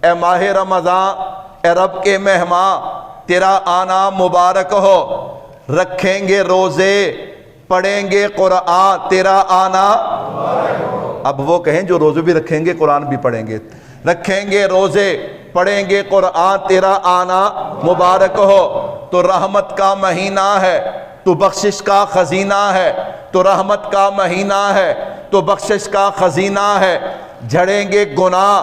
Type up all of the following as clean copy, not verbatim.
اے ماہ رمضان، اے رب کے مہمان، تیرا آنا مبارک ہو، رکھیں گے روزے، پڑھیں گے قرآن، تیرا آنا مبارک ہو۔ اب وہ کہیں جو روزے بھی رکھیں گے قرآن بھی پڑھیں گے، رکھیں گے روزے، پڑھیں گے قرآن، تیرا آنا مبارک ہو۔ تو رحمت کا مہینہ ہے، تو بخشش کا خزینہ ہے، تو رحمت کا مہینہ ہے، تو بخشش کا خزینہ ہے۔ جھڑیں گے گناہ،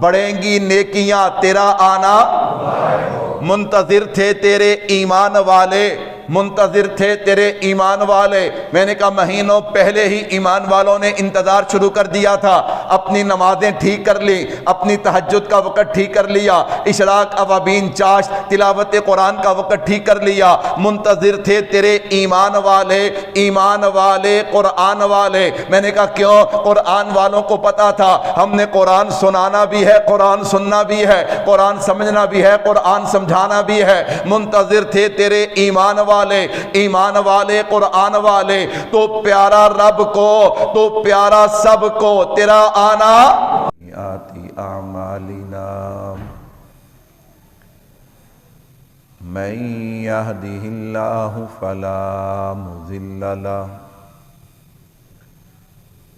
بڑھیں گی نیکیاں، تیرا آنا منتظر تھے تیرے ایمان والے، منتظر تھے تیرے ایمان والے۔ میں نے کہا مہینوں پہلے ہی ایمان والوں نے انتظار شروع کر دیا تھا، اپنی نمازیں ٹھیک کر لی، اپنی تہجد کا وقت ٹھیک کر لیا، اشراق اوابین چاشت تلاوت قرآن کا وقت ٹھیک کر لیا۔ منتظر تھے تیرے ایمان والے، ایمان والے، قرآن والے۔ میں نے کہا کیوں؟ قرآن والوں کو پتا تھا ہم نے قرآن سنانا بھی ہے، قرآن سننا بھی ہے، قرآن سمجھنا بھی ہے، قرآن سمجھانا بھی ہے۔ منتظر تھے تیرے ایمان والے، ایمان والے، قرآن والے۔ تو پیارا رب کو، تو پیارا سب کو، تیرا آنا آتی اعمالنا من يهده الله فلا مضل له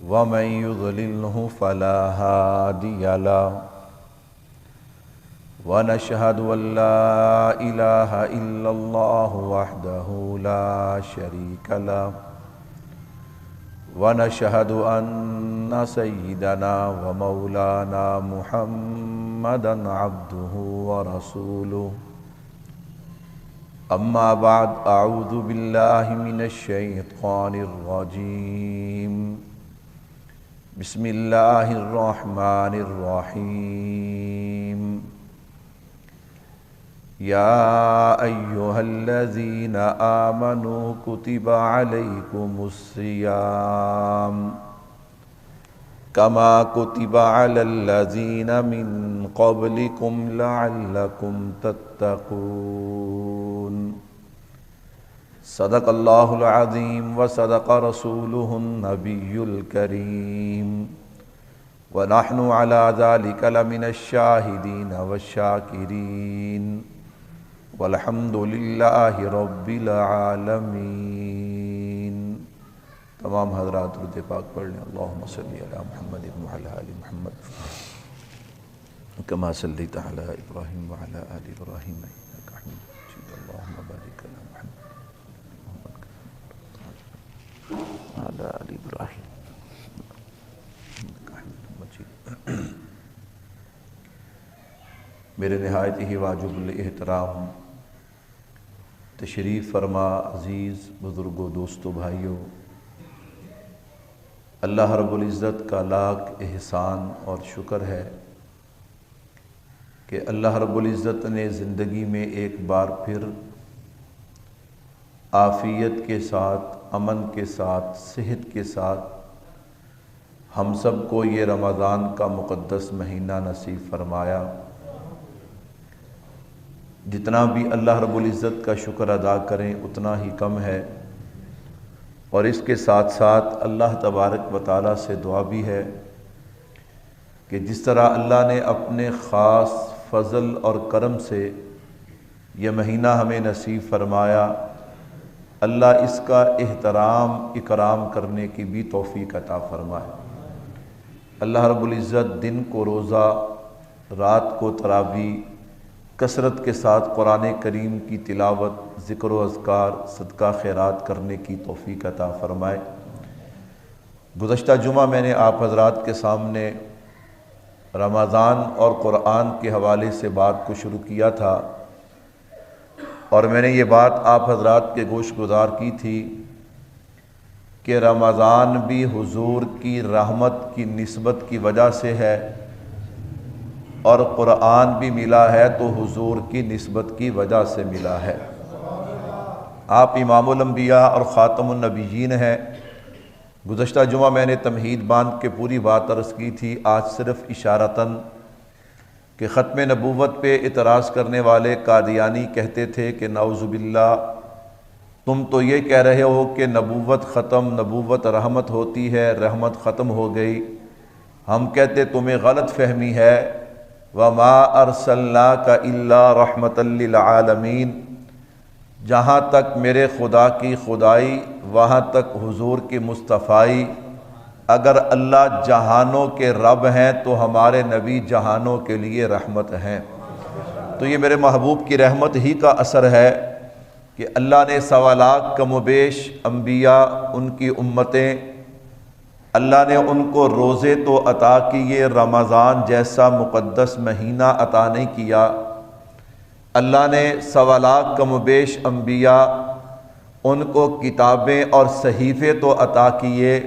ومن يضلله فلا هادي له ونشهد أن لا إله إلا الله وحده لا شريك له ونشهد أن سيدنا ومولانا محمدا عبده ورسوله أما بعد أعوذ بالله من الشيطان الرجيم بسم الله الرحمن الرحيم يا أيها الذين آمنوا كتب عليكم الصيام كما كتب على الذين من قبلكم لعلكم تتقون صدق الله العظيم وصدق رسوله النبي الكريم ونحن على ذلك لمن الشاهدين والشاكرين والحمد للہ رب العالمین۔ تمام حضرات درود پاک پڑھ لیں۔ اللہم صلی علی محمد وعلی آل محمد کما صلیت علی ابراہیم وعلی آل ابراہیم انک حمید مجید۔ اللہم بارک علی محمد وعلی آل ابراہیم انک حمید مجید۔ میرے نہایت ہی واجب الاحترام تشریف فرما عزیز بزرگوں، دوستوں، بھائیوں، اللہ رب العزت کا لاکھ احسان اور شکر ہے کہ اللہ رب العزت نے زندگی میں ایک بار پھر عافیت کے ساتھ، امن کے ساتھ، صحت کے ساتھ ہم سب کو یہ رمضان کا مقدس مہینہ نصیب فرمایا۔ جتنا بھی اللہ رب العزت کا شکر ادا کریں اتنا ہی کم ہے، اور اس کے ساتھ ساتھ اللہ تبارک و تعالیٰ سے دعا بھی ہے کہ جس طرح اللہ نے اپنے خاص فضل اور کرم سے یہ مہینہ ہمیں نصیب فرمایا، اللہ اس کا احترام اکرام کرنے کی بھی توفیق عطا فرمائے۔ اللہ رب العزت دن کو روزہ، رات کو تراویح، کثرت کے ساتھ قرآن کریم کی تلاوت، ذکر و اذکار، صدقہ خیرات کرنے کی توفیق عطا فرمائے۔ گزشتہ جمعہ میں نے آپ حضرات کے سامنے رمضان اور قرآن کے حوالے سے بات کو شروع کیا تھا، اور میں نے یہ بات آپ حضرات کے گوش گزار کی تھی کہ رمضان بھی حضور کی رحمت کی نسبت کی وجہ سے ہے، اور قرآن بھی ملا ہے تو حضور کی نسبت کی وجہ سے ملا ہے۔ آپ امام الانبیاء اور خاتم النبیین ہیں۔ گزشتہ جمعہ میں نے تمہید باندھ کے پوری بات عرض کی تھی، آج صرف اشارتاً کہ ختم نبوت پہ اعتراض کرنے والے قادیانی کہتے تھے کہ نعوذ باللہ تم تو یہ کہہ رہے ہو کہ نبوت ختم، نبوت رحمت ہوتی ہے، رحمت ختم ہو گئی۔ ہم کہتے تمہیں غلط فہمی ہے وما ارسلناک الا رحمۃ للعالمین، جہاں تک میرے خدا کی خدائی وہاں تک حضور کی مصطفائی۔ اگر اللہ جہانوں کے رب ہیں تو ہمارے نبی جہانوں کے لیے رحمت ہیں۔ تو یہ میرے محبوب کی رحمت ہی کا اثر ہے کہ اللہ نے سوا لاکھ کم و بیش انبیاء، ان کی امتیں، اللہ نے ان کو روزے تو عطا کیے، رمضان جیسا مقدس مہینہ عطا نہیں کیا۔ اللہ نے سوا لاکھ کم و بیش انبیاء، ان کو کتابیں اور صحیفے تو عطا کیے،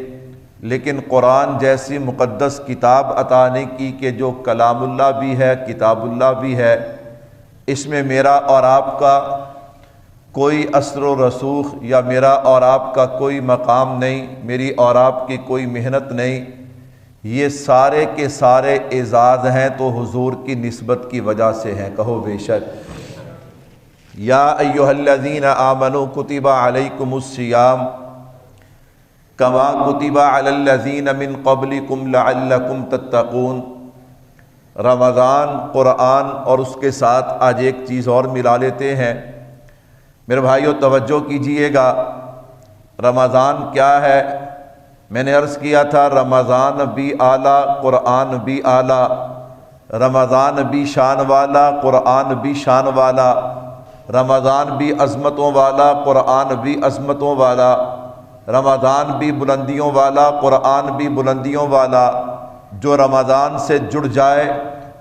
لیکن قرآن جیسی مقدس کتاب عطا نہیں کی کہ جو کلام اللہ بھی ہے، کتاب اللہ بھی ہے۔ اس میں میرا اور آپ کا کوئی اثر و رسوخ یا میرا اور آپ کا کوئی مقام نہیں، میری اور آپ کی کوئی محنت نہیں، یہ سارے کے سارے اعزاز ہیں تو حضور کی نسبت کی وجہ سے ہیں۔ کہو بے شک۔ یا ایھا الذین آمنوا کتب علیکم الصیام کما کتب علی الذین من قبلکم لعلکم تتقون۔ رمضان، قرآن اور اس کے ساتھ آج ایک چیز اور ملا لیتے ہیں۔ میرے بھائیو توجہ کیجئے گا، رمضان کیا ہے؟ میں نے عرض کیا تھا رمضان بھی اعلیٰ، قرآن بھی اعلیٰ۔ رمضان بھی شان والا، قرآن بھی شان والا۔ رمضان بھی عظمتوں والا، قرآن بھی عظمتوں والا۔ رمضان بھی بلندیوں والا، قرآن بھی بلندیوں والا۔ جو رمضان سے جڑ جائے،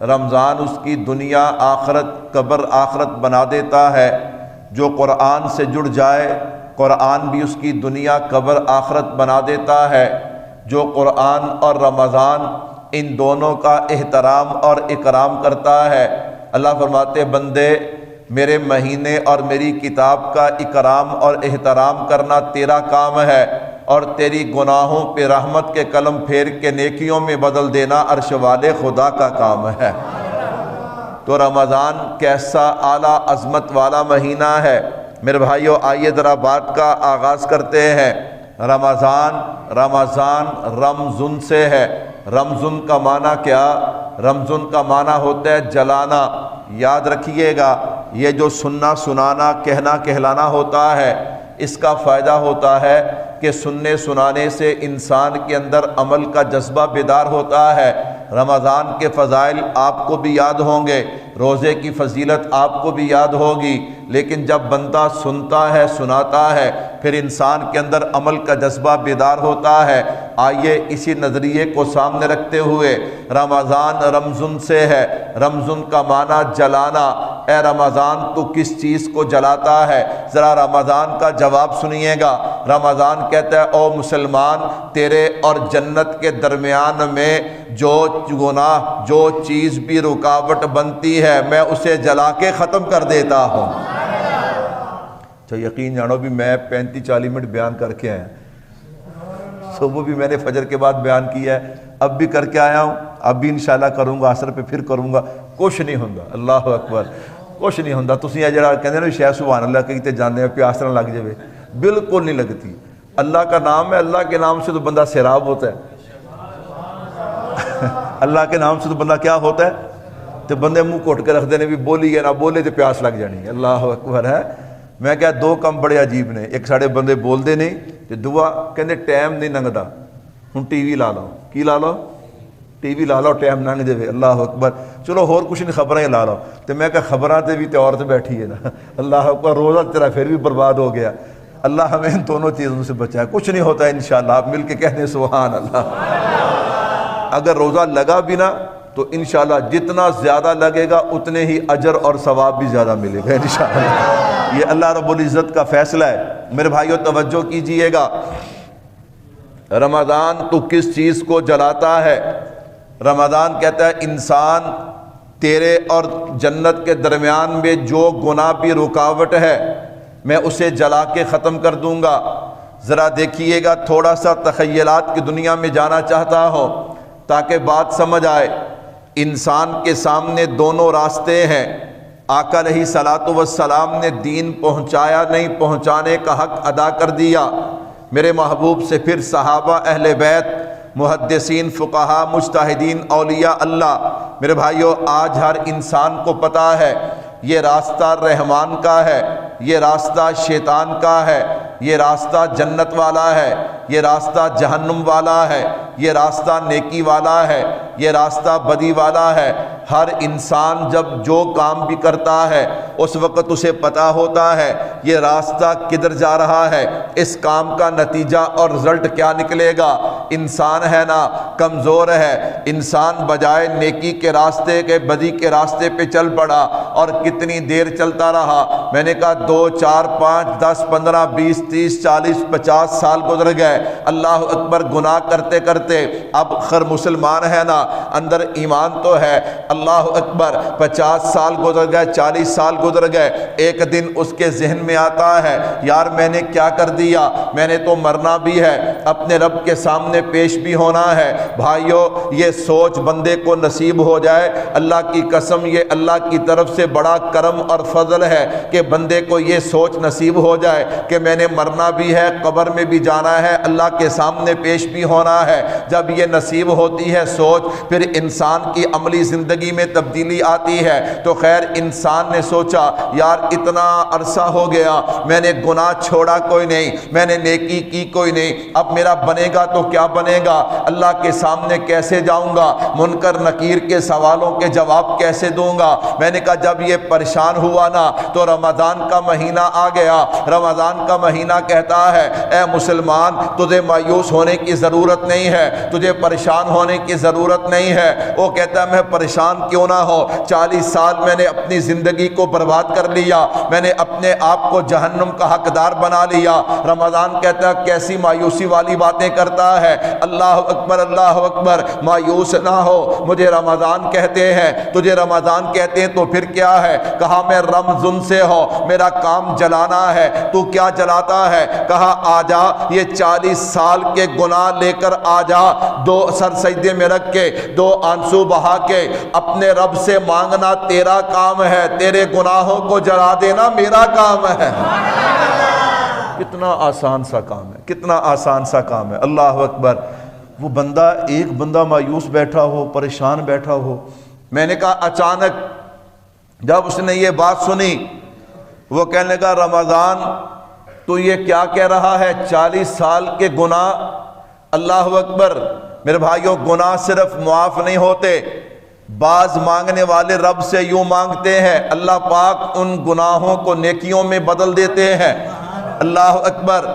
رمضان اس کی دنیا آخرت، قبر آخرت بنا دیتا ہے۔ جو قرآن سے جڑ جائے، قرآن بھی اس کی دنیا قبر آخرت بنا دیتا ہے۔ جو قرآن اور رمضان ان دونوں کا احترام اور اکرام کرتا ہے، اللہ فرماتے بندے میرے مہینے اور میری کتاب کا اکرام اور احترام کرنا تیرا کام ہے، اور تیری گناہوں پہ رحمت کے قلم پھیر کے نیکیوں میں بدل دینا عرش والے خدا کا کام ہے۔ تو رمضان کیسا اعلیٰ عظمت والا مہینہ ہے۔ میرے بھائیو آئیے ذرا بات کا آغاز کرتے ہیں۔ رمضان رمضن سے ہے۔ رمضن کا معنی کیا؟ رمضن کا معنی ہوتا ہے جلانا۔ یاد رکھیے گا، یہ جو سننا سنانا، کہنا کہلانا ہوتا ہے، اس کا فائدہ ہوتا ہے کہ سننے سنانے سے انسان کے اندر عمل کا جذبہ بیدار ہوتا ہے۔ رمضان کے فضائل آپ کو بھی یاد ہوں گے، روزے کی فضیلت آپ کو بھی یاد ہوگی، لیکن جب بندہ سنتا ہے، سناتا ہے، پھر انسان کے اندر عمل کا جذبہ بیدار ہوتا ہے۔ آئیے اسی نظریے کو سامنے رکھتے ہوئے، رمضان رمضن سے ہے۔ رمضن کا معنی جلانا۔ اے رمضان تو کس چیز کو جلاتا ہے؟ ذرا رمضان کا جواب سنیے گا۔ رمضان کہتا ہے او مسلمان، تیرے اور جنت کے درمیان میں جو گناہ، جو چیز بھی رکاوٹ بنتی ہے، میں اسے جلا کے ختم کر دیتا ہوں۔ اچھا یقین جانو بھی میں 35-40 منٹ بیان کر کے آیا، صبح بھی میں نے فجر کے بعد بیان کیا ہے، اب بھی کر کے آیا ہوں، اب بھی انشاءاللہ کروں گا، عصر پہ پھر کروں گا۔ کچھ نہیں ہوندہ، اللہ اکبر، کچھ نہیں ہوندہ۔ تسی یہ جڑا کہتے ہیں نا شاید سبحان اللہ کہتے جانے ہیں پیاس نہ لگ جائے، بالکل نہیں لگتی۔ اللہ کا نام ہے، اللہ کے نام سے تو بندہ سیراب ہوتا ہے۔ اللہ کے نام سے تو بندہ کیا ہوتا ہے؟ تو بندے منہ کوٹ کے رکھ دینے بھی، بولی یا نہ بولے تو پیاس لگ جانی ہے۔ اللہ اکبر ہے۔ میں کہا دو کم بڑے عجیب نے، ایک ساڑے بندے بول دے نہیں تو دعا کہندے ٹائم نہیں لنگدا، ہن ٹی وی لا لو۔ کی لا لو؟ ٹی وی لا لو، ٹائم لنگ جائے۔ اللہ اکبر۔ چلو اور کچھ نہیں، خبریں لا لو۔ تو میں کہا خبراں تے بھی تے عورت بیٹھی ہے نا۔ اللہ اکبر، روزہ تیرا پھر بھی برباد ہو گیا۔ اللہ ہمیں ان دونوں چیزوں سے بچائے۔ کچھ نہیں ہوتا ہے انشاءاللہ، آپ مل کے کہنے سبحان اللہ۔ اگر روزہ لگا بھی نہ تو انشاءاللہ جتنا زیادہ لگے گا اتنے ہی اجر اور ثواب بھی زیادہ ملے گا انشاءاللہ۔ یہ اللہ رب العزت کا فیصلہ ہے۔ میرے بھائیو توجہ کیجئے گا، رمضان تو کس چیز کو جلاتا ہے؟ رمضان کہتا ہے انسان تیرے اور جنت کے درمیان میں جو گناہ بھی رکاوٹ ہے میں اسے جلا کے ختم کر دوں گا۔ ذرا دیکھیے گا، تھوڑا سا تخیلات کی دنیا میں جانا چاہتا ہوں تاکہ بات سمجھ آئے۔ انسان کے سامنے دونوں راستے ہیں۔ آقا علیہ الصلوۃ والسلام نے دین پہنچایا نہیں، پہنچانے کا حق ادا کر دیا۔ میرے محبوب سے پھر صحابہ اہل بیت محدثین، فقہا، مجتہدین، اولیاء اللہ۔ میرے بھائیو، آج ہر انسان کو پتہ ہے یہ راستہ رحمان کا ہے، یہ راستہ شیطان کا ہے، یہ راستہ جنت والا ہے، یہ راستہ جہنم والا ہے، یہ راستہ نیکی والا ہے، یہ راستہ بدی والا ہے۔ ہر انسان جب جو کام بھی کرتا ہے اس وقت اسے پتہ ہوتا ہے یہ راستہ کدھر جا رہا ہے، اس کام کا نتیجہ اور رزلٹ کیا نکلے گا۔ انسان ہے نا کمزور ہے، انسان بجائے نیکی کے راستے کے بدی کے راستے پہ چل پڑا، اور کتنی دیر چلتا رہا۔ میں نے کہا 2 4 5 10 15 20 30 40 50 سال گزر گئے، اللہ اکبر، گناہ کرتے کرتے۔ اب خیر مسلمان ہے نا، اندر ایمان تو ہے، اللہ اکبر، 50 سال گزر گئے، 40 سال گزر گئے۔ ایک دن اس کے ذہن میں آتا ہے یار میں نے کیا کر دیا، میں نے تو مرنا بھی ہے، اپنے رب کے سامنے پیش بھی ہونا ہے۔ بھائیو، یہ سوچ بندے کو نصیب ہو جائے، اللہ کی قسم یہ اللہ کی طرف سے بڑا کرم اور فضل ہے کہ بندے کو یہ سوچ نصیب ہو جائے کہ میں نے مرنا بھی ہے، قبر میں بھی جانا ہے، اللہ کے سامنے پیش بھی ہونا ہے۔ جب یہ نصیب ہوتی ہے سوچ، پھر انسان کی عملی زندگی میں تبدیلی آتی ہے۔ تو خیر انسان نے سوچا یار اتنا عرصہ ہو گیا، میں نے گناہ چھوڑا کوئی نہیں، میں نے نیکی کی کوئی نہیں، اب میرا بنے گا تو کیا بنے گا، اللہ کے سامنے کیسے جاؤں گا، منکر نکیر کے سوالوں کے جواب کیسے دوں گا۔ میں نے کہا جب یہ پریشان ہوا نا تو رمضان کا مہینہ آ گیا۔ رمضان کا مہینہ کہتا ہے اے مسلمان، تجھے مایوس ہونے کی ضرورت نہیں ہے، تجھے پریشان ہونے کی ضرورت نہیں ہے۔ وہ کہتا ہے میں پریشان کیوں نہ ہو، 40 سال میں نے اپنی زندگی کو برباد کر لیا، میں نے اپنے آپ کو جہنم کا حقدار بنا لیا۔ رمضان کہتا ہے کیسی مایوسی والی باتیں کرتا ہے، اللہ اکبر اللہ اکبر، مایوس نہ ہو، مجھے رمضان کہتے ہیں، تجھے رمضان کہتے ہیں تو پھر کیا ہے؟ کہا میں رمضان سے ہو، میرا کام جلانا ہے۔ تو کیا جلاتا ہے؟ کہا آجا یہ 40 سال کے گناہ لے کر آجا، 2 سر سجدے میں رکھ کے 2 آنسو بہا کے اپنے رب سے مانگنا تیرا کام ہے، تیرے گناہوں کو جلا دینا میرا کام ہے۔ کتنا آسان سا کام ہے، کتنا آسان سا کام ہے، اللہ اکبر۔ وہ بندہ، ایک بندہ مایوس بیٹھا ہو، پریشان بیٹھا ہو۔ میں نے کہا اچانک جب اس نے یہ بات سنی، وہ کہنے لگا رمضان تو یہ کیا کہہ رہا ہے، 40 سال کے گناہ، اللہ اکبر۔ میرے بھائیوں، گناہ صرف معاف نہیں ہوتے، بعض مانگنے والے رب سے یوں مانگتے ہیں اللہ پاک ان گناہوں کو نیکیوں میں بدل دیتے ہیں، اللہ اکبر۔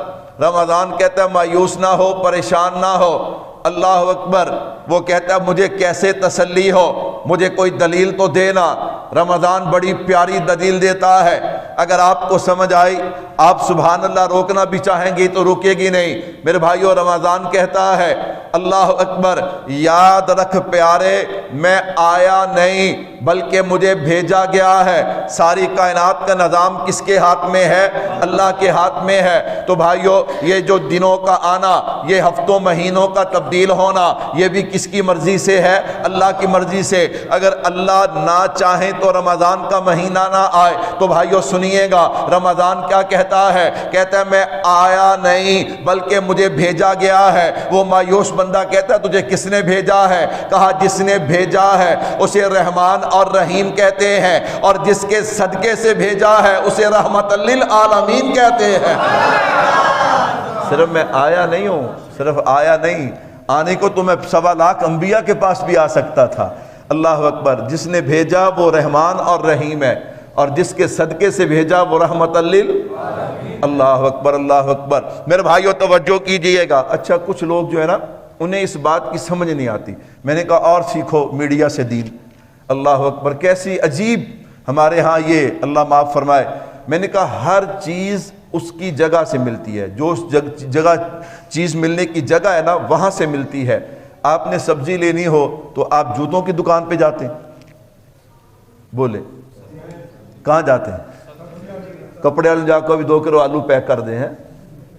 رمضان کہتا ہے مایوس نہ ہو، پریشان نہ ہو، اللہ اکبر۔ وہ کہتا ہے مجھے کیسے تسلی ہو، مجھے کوئی دلیل تو دینا۔ رمضان بڑی پیاری دلیل دیتا ہے، اگر آپ کو سمجھ آئی آپ سبحان اللہ روکنا بھی چاہیں گی تو رکے گی نہیں۔ میرے بھائیو، رمضان کہتا ہے اللہ اکبر، یاد رکھ پیارے، میں آیا نہیں بلکہ مجھے بھیجا گیا ہے۔ ساری کائنات کا نظام کس کے ہاتھ میں ہے؟ اللہ کے ہاتھ میں ہے۔ تو بھائیو، یہ جو دنوں کا آنا، یہ ہفتوں مہینوں کا تبدیل ہونا، یہ بھی کس کی مرضی سے ہے؟ اللہ کی مرضی سے۔ اگر اللہ نہ چاہیں تو رمضان کا مہینہ نہ آئے تو بھائیو سنیے گا، رمضان کیا کہتا ہے؟ کہتا ہے میں آیا نہیں بلکہ مجھے بھیجا گیا ہے۔ وہ مایوس بندہ کہتا ہے تجھے کس نے بھیجا ہے؟ کہا جس نے بھیجا ہے اسے رحمان اور رحیم کہتے ہیں، اور جس کے صدقے سے بھیجا ہے اسے رحمت للعالمین کہتے ہیں۔ صرف میں آیا نہیں ہوں، صرف آیا نہیں، آنے کو تو میں 1.25 لاکھ انبیاء کے پاس بھی آ سکتا تھا، اللہ اکبر۔ جس نے بھیجا وہ رحمان اور رحیم ہے، اور جس کے صدقے سے بھیجا وہ رحمت للعالمین، اللہ اکبر اللہ اکبر۔ میرے بھائیو توجہ کیجئے گا۔ اچھا کچھ لوگ جو ہے نا انہیں اس بات کی سمجھ نہیں آتی۔ میں نے کہا اور سیکھو میڈیا سے دین، اللہ اکبر۔ کیسی عجیب ہمارے ہاں یہ، اللہ معاف فرمائے۔ میں نے کہا ہر چیز اس کی جگہ سے ملتی ہے، جو اس جگہ چیز ملنے کی جگہ ہے نا وہاں سے ملتی ہے۔ آپ نے سبزی لینی ہو تو آپ جوتوں کی دکان پہ جاتے ہیں، بولے کہاں جاتے ہیں؟ کپڑے والے جا کو بھی 2 کلو آلو پیک کر دیں ہیں،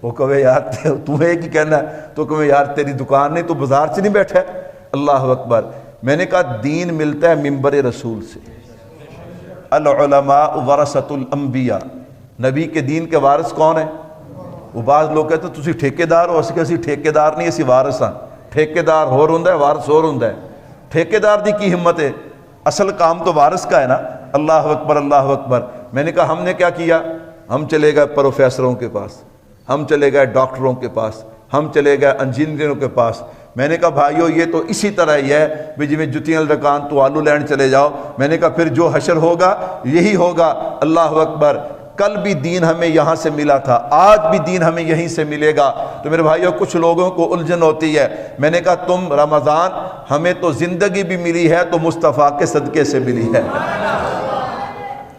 وہ کہے یار تمہیں ایک ہی کہنا ہے، تو کہے یار تیری دکان نہیں تو بازار سے نہیں بیٹھا ہے، اللہ اکبر۔ میں نے کہا دین ملتا ہے منبر رسول سے، العلماء ورثۃ الانبیاء، نبی کے دین کے وارث کون ہیں؟ وہ بعض لوگ کہتے ہیں تسی ٹھیکیدار ہو، اسی ٹھیکیدار نہیں، اسی وارث ہاں۔ ٹھیکیدار ہور ہوندا ہے، وارث ہور ہوندا ہے۔ ٹھیکیدار دی کی ہمت ہے، اصل کام تو وارث کا ہے نا۔ اللہ اکبر اللہ اکبر۔ میں نے کہا ہم نے کیا کیا؟ ہم چلے گئے پروفیسروں کے پاس، ہم چلے گئے ڈاکٹروں کے پاس، ہم چلے گئے انجینئروں کے پاس۔ میں نے کہا بھائیو یہ تو اسی طرح ہی ہے بھی جی میں جتیاں دکان تو آلو لین چلے جاؤ۔ میں نے کہا پھر جو حشر ہوگا یہی ہوگا۔ اللہ اکبر۔ کل بھی دین ہمیں یہاں سے ملا تھا، آج بھی دین ہمیں یہیں سے ملے گا۔ تو میرے بھائیو کچھ لوگوں کو الجھن ہوتی ہے۔ میں نے کہا تم رمضان ہمیں تو زندگی بھی ملی ہے تو مصطفیٰ کے صدقے سے ملی ہے۔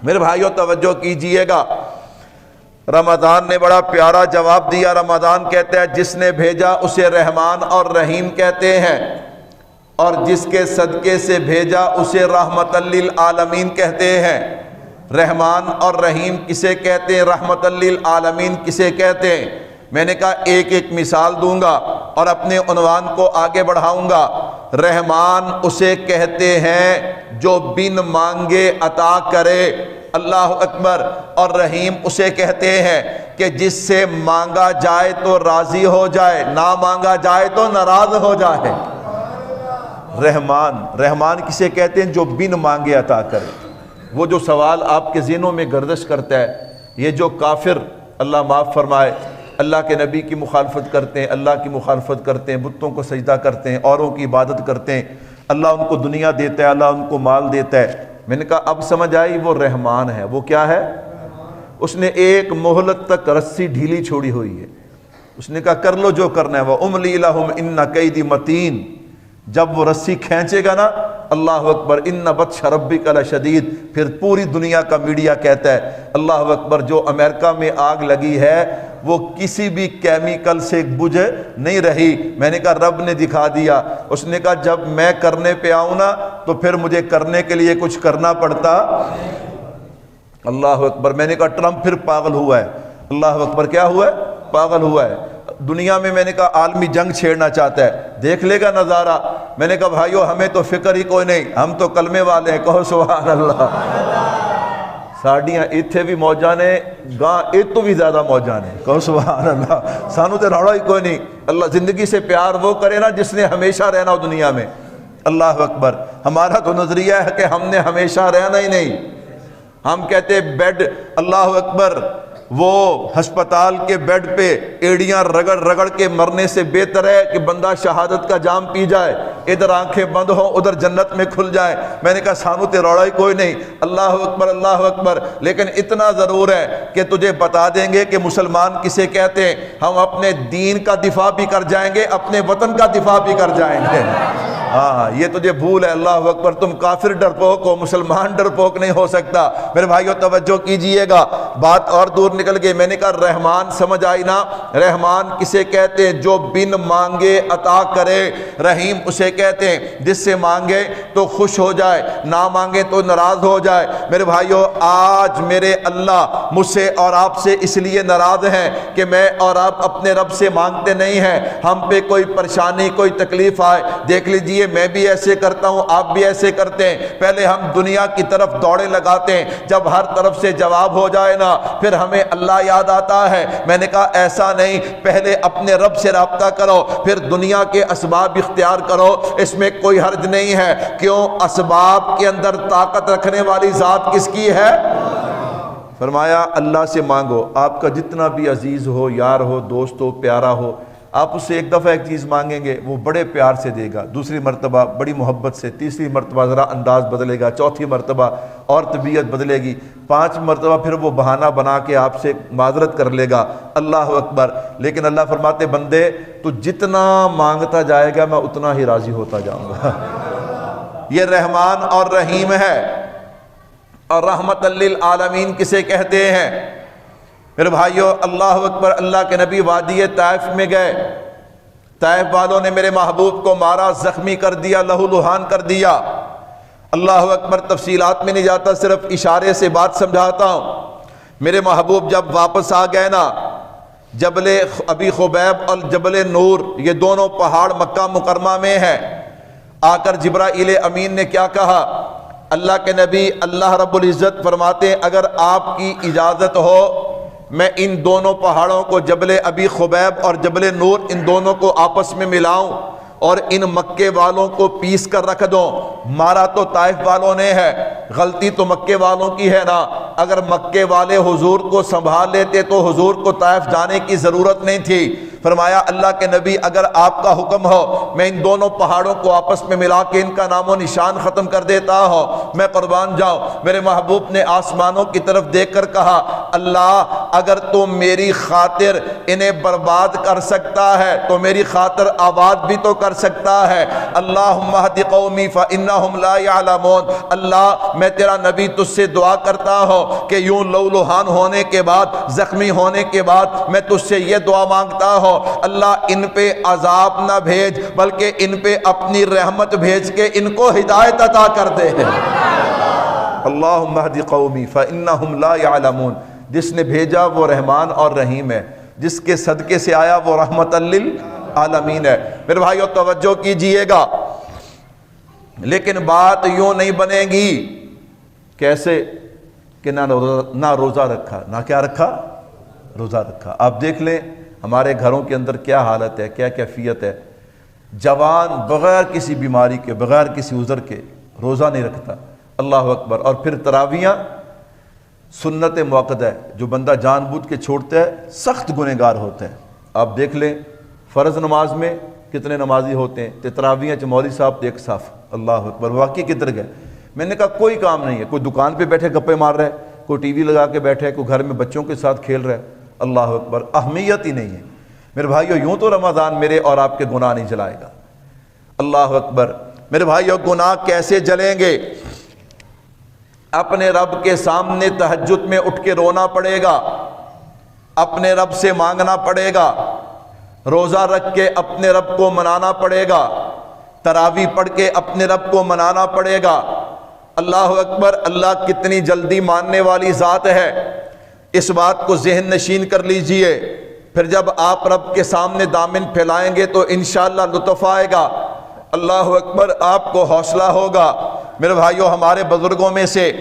میرے بھائیو توجہ کیجئے گا، رمضان نے بڑا پیارا جواب دیا۔ رمضان کہتا ہے جس نے بھیجا اسے رحمان اور رحیم کہتے ہیں، اور جس کے صدقے سے بھیجا اسے رحمت للعالمین کہتے ہیں۔ رحمان اور رحیم کسے کہتے ہیں؟ رحمت للعالمین کسے کہتے ہیں؟ میں نے کہا ایک ایک مثال دوں گا اور اپنے عنوان کو آگے بڑھاؤں گا۔ رحمان اسے کہتے ہیں جو بن مانگے عطا کرے، اللہ اکبر۔ اور رحیم اسے کہتے ہیں کہ جس سے مانگا جائے تو راضی ہو جائے، نہ مانگا جائے تو ناراض ہو جائے۔ رحمان کسے کہتے ہیں؟ جو بن مانگے عطا کرے۔ وہ جو سوال آپ کے ذہنوں میں گردش کرتا ہے، یہ جو کافر اللہ معاف فرمائے اللہ کے نبی کی مخالفت کرتے ہیں، اللہ کی مخالفت کرتے ہیں، بتوں کو سجدہ کرتے ہیں، اوروں کی عبادت کرتے ہیں، اللہ ان کو دنیا دیتا ہے، اللہ ان کو مال دیتا ہے۔ میں نے کہا اب سمجھ آئی، وہ رحمان ہے۔ وہ کیا ہے؟ اس نے ایک مہلت تک رسی ڈھیلی چھوڑی ہوئی ہے۔ اس نے کہا کر لو جو کرنا ہے۔ وَأُمْلِي لَهُمْ إِنَّ كَيْدِي مَتِينٌ۔ جب وہ رسی کھینچے گا نا، اللہ اکبر، إِنَّ بَطْشَ رَبِّكَ لَشَدِيدٌ، پھر پوری دنیا کا میڈیا کہتا ہے اللہ اکبر جو امریکہ میں آگ لگی ہے وہ کسی بھی کیمیکل سے بجھ نہیں رہی۔ میں نے کہا رب نے دکھا دیا۔ اس نے کہا جب میں کرنے پہ آؤں نا تو پھر مجھے کرنے کے لیے کچھ کرنا پڑتا۔ اللہ اکبر۔ میں نے کہا ٹرمپ پھر پاگل ہوا ہے۔ اللہ اکبر۔ کیا ہوا ہے؟ پاگل ہوا ہے۔ دنیا میں نے کہا عالمی جنگ چھیڑنا چاہتا ہے، دیکھ لے گا نظارہ۔ میں نے کہا بھائیو ہمیں تو فکر ہی کوئی نہیں، ہم تو کلمے والے ہیں، کہو سبحان اللہ۔ ساڑیاں ایتھے بھی موجاں نے، گاں ایت تو بھی زیادہ موجاں نے، کہو سبحان اللہ۔ سانو تے روڑا ہی کوئی نہیں۔ اللہ زندگی سے پیار وہ کرے نا جس نے ہمیشہ رہنا ہو دنیا میں۔ اللہ اکبر۔ ہمارا تو نظریہ ہے کہ ہم نے ہمیشہ رہنا ہی نہیں۔ ہم کہتے بیڈ، اللہ اکبر، وہ ہسپتال کے بیڈ پہ ایڑیاں رگڑ رگڑ کے مرنے سے بہتر ہے کہ بندہ شہادت کا جام پی جائے، ادھر آنکھیں بند ہوں ادھر جنت میں کھل جائے۔ میں نے کہا سانو تے روڑا ہی کوئی نہیں۔ اللہ اکبر اللہ اکبر۔ لیکن اتنا ضرور ہے کہ تجھے بتا دیں گے کہ مسلمان کسے کہتے ہیں۔ ہم اپنے دین کا دفاع بھی کر جائیں گے، اپنے وطن کا دفاع بھی کر جائیں گے۔ ہاں یہ تجھے بھول ہے۔ اللہ اکبر۔ تم کافر ڈرپوک ہو، مسلمان ڈرپوک نہیں ہو سکتا۔ میرے بھائیو توجہ کیجئے گا، بات اور دور نکل گئی۔ میں نے کہا رحمان سمجھ آئی نا؟ رحمان کسے کہتے ہیں؟ جو بن مانگے عطا کرے۔ رحیم اسے کہتے ہیں جس سے مانگے تو خوش ہو جائے، نہ مانگے تو ناراض ہو جائے۔ میرے بھائیو آج میرے اللہ مجھ سے اور آپ سے اس لیے ناراض ہیں کہ میں اور آپ اپنے رب سے مانگتے نہیں ہیں۔ ہم پہ کوئی پریشانی کوئی تکلیف آئے، دیکھ لیجئے میں بھی ایسے کرتا ہوں، آپ بھی ایسے کرتے ہیں۔ پہلے ہم دنیا کی طرف دوڑے لگاتے ہیں، جب ہر طرف سے جواب ہو جائے نا پھر ہمیں اللہ یاد آتا ہے۔ میں نے کہا ایسا نہیں، پہلے اپنے رب سے رابطہ کرو پھر دنیا کے اسباب اختیار کرو، اس میں کوئی حرج نہیں ہے۔ کیوں؟ اسباب کے اندر طاقت رکھنے والی ذات کس کی ہے؟ فرمایا اللہ سے مانگو۔ آپ کا جتنا بھی عزیز ہو، یار ہو، دوست ہو، پیارا ہو، آپ اس سے ایک دفعہ ایک چیز مانگیں گے وہ بڑے پیار سے دے گا، دوسری مرتبہ بڑی محبت سے، تیسری مرتبہ ذرا انداز بدلے گا، چوتھی مرتبہ اور طبیعت بدلے گی، 5 مرتبہ پھر وہ بہانہ بنا کے آپ سے معذرت کر لے گا۔ اللہ اکبر۔ لیکن اللہ فرماتے بندے تو جتنا مانگتا جائے گا میں اتنا ہی راضی ہوتا جاؤں گا۔ یہ رحمان اور رحیم ہے۔ اور رحمت للعالمین کسے کہتے ہیں؟ میرے بھائیو اللہ اکبر۔ اللہ کے نبی وادی طائف میں گئے، طائف والوں نے میرے محبوب کو مارا، زخمی کر دیا، لہو لہان کر دیا۔ اللہ اکبر۔ تفصیلات میں نہیں جاتا، صرف اشارے سے بات سمجھاتا ہوں۔ میرے محبوب جب واپس آ گئے نا، جبل ابی خبیب اور جبل نور یہ دونوں پہاڑ مکہ مکرمہ میں ہیں، آ کر جبرائیل امین نے کیا کہا؟ اللہ کے نبی اللہ رب العزت فرماتے ہیں اگر آپ کی اجازت ہو میں ان دونوں پہاڑوں کو جبل ابی خبیب اور جبل نور ان دونوں کو آپس میں ملاؤں۔ اور ان مکے والوں کو پیس کر رکھ دو۔ مارا تو طائف والوں نے ہے، غلطی تو مکے والوں کی ہے نا۔ اگر مکے والے حضور کو سنبھال لیتے تو حضور کو طائف جانے کی ضرورت نہیں تھی۔ فرمایا اللہ کے نبی اگر آپ کا حکم ہو میں ان دونوں پہاڑوں کو آپس میں ملا کے ان کا نام و نشان ختم کر دیتا ہو، میں قربان جاؤں۔ میرے محبوب نے آسمانوں کی طرف دیکھ کر کہا اللہ اگر تو میری خاطر انہیں برباد کر سکتا ہے تو میری خاطر آباد بھی تو کر سکتا ہے۔ اللہم اہد قومی فإنہم لا یعلمون۔ اللہ میں تیرا نبی تجھ سے دعا کرتا ہوں کہ یوں لہولہان ہونے کے بعد، زخمی ہونے کے بعد میں تجھ سے یہ دعا مانگتا ہوں اللہ ان پہ عذاب نہ بھیج بلکہ ان پہ اپنی رحمت بھیج کے ان کو ہدایت عطا کر دے۔ اللہم اہد قومی فإنہم لا یعلمون۔ جس نے بھیجا وہ رحمان اور رحیم ہے، جس کے صدقے سے آیا وہ رحمت للعالمین ہے۔ میرے بھائیو توجہ کیجئے گا، لیکن بات یوں نہیں بنے گی کیسے کہ نہ روزہ رکھا، نہ کیا رکھا، روزہ رکھا۔ آپ دیکھ لیں ہمارے گھروں کے اندر کیا حالت ہے، کیا کیفیت ہے۔ جوان بغیر کسی بیماری کے، بغیر کسی عذر کے روزہ نہیں رکھتا، اللہ اکبر۔ اور پھر تراویحاں سنت موقدہ ہے، جو بندہ جان بوجھ کے چھوڑتا ہے سخت گنہگار ہوتا ہے۔ آپ دیکھ لیں فرض نماز میں کتنے نمازی ہوتے ہیں، تراویحاں چ مولوی صاحب ایک صاف، اللہ اکبر۔ واقعی کدھر گئے؟ میں نے کہا کوئی کام نہیں ہے، کوئی دکان پہ بیٹھے گپے مار رہا ہے، کوئی ٹی وی لگا کے بیٹھے ہے، کوئی گھر میں بچوں کے ساتھ کھیل رہا ہے، اللہ اکبر۔ اہمیت ہی نہیں ہے میرے بھائیو۔ یوں تو رمضان میرے اور آپ کے گناہ نہیں جلائے گا، اللہ اکبر۔ میرے بھائیو گناہ کیسے جلیں گے؟ اپنے رب کے سامنے تہجد میں اٹھ کے رونا پڑے گا، اپنے رب سے مانگنا پڑے گا، روزہ رکھ کے اپنے رب کو منانا پڑے گا، تراویح پڑھ کے اپنے رب کو منانا پڑے گا، اللہ اکبر۔ اللہ کتنی جلدی ماننے والی ذات ہے، اس بات کو ذہن نشین کر لیجئے۔ پھر جب آپ رب کے سامنے دامن پھیلائیں گے تو انشاءاللہ لطف آئے گا، اللہ اکبر، آپ کو حوصلہ ہوگا۔ میرے بھائیو ہمارے بزرگوں میں سے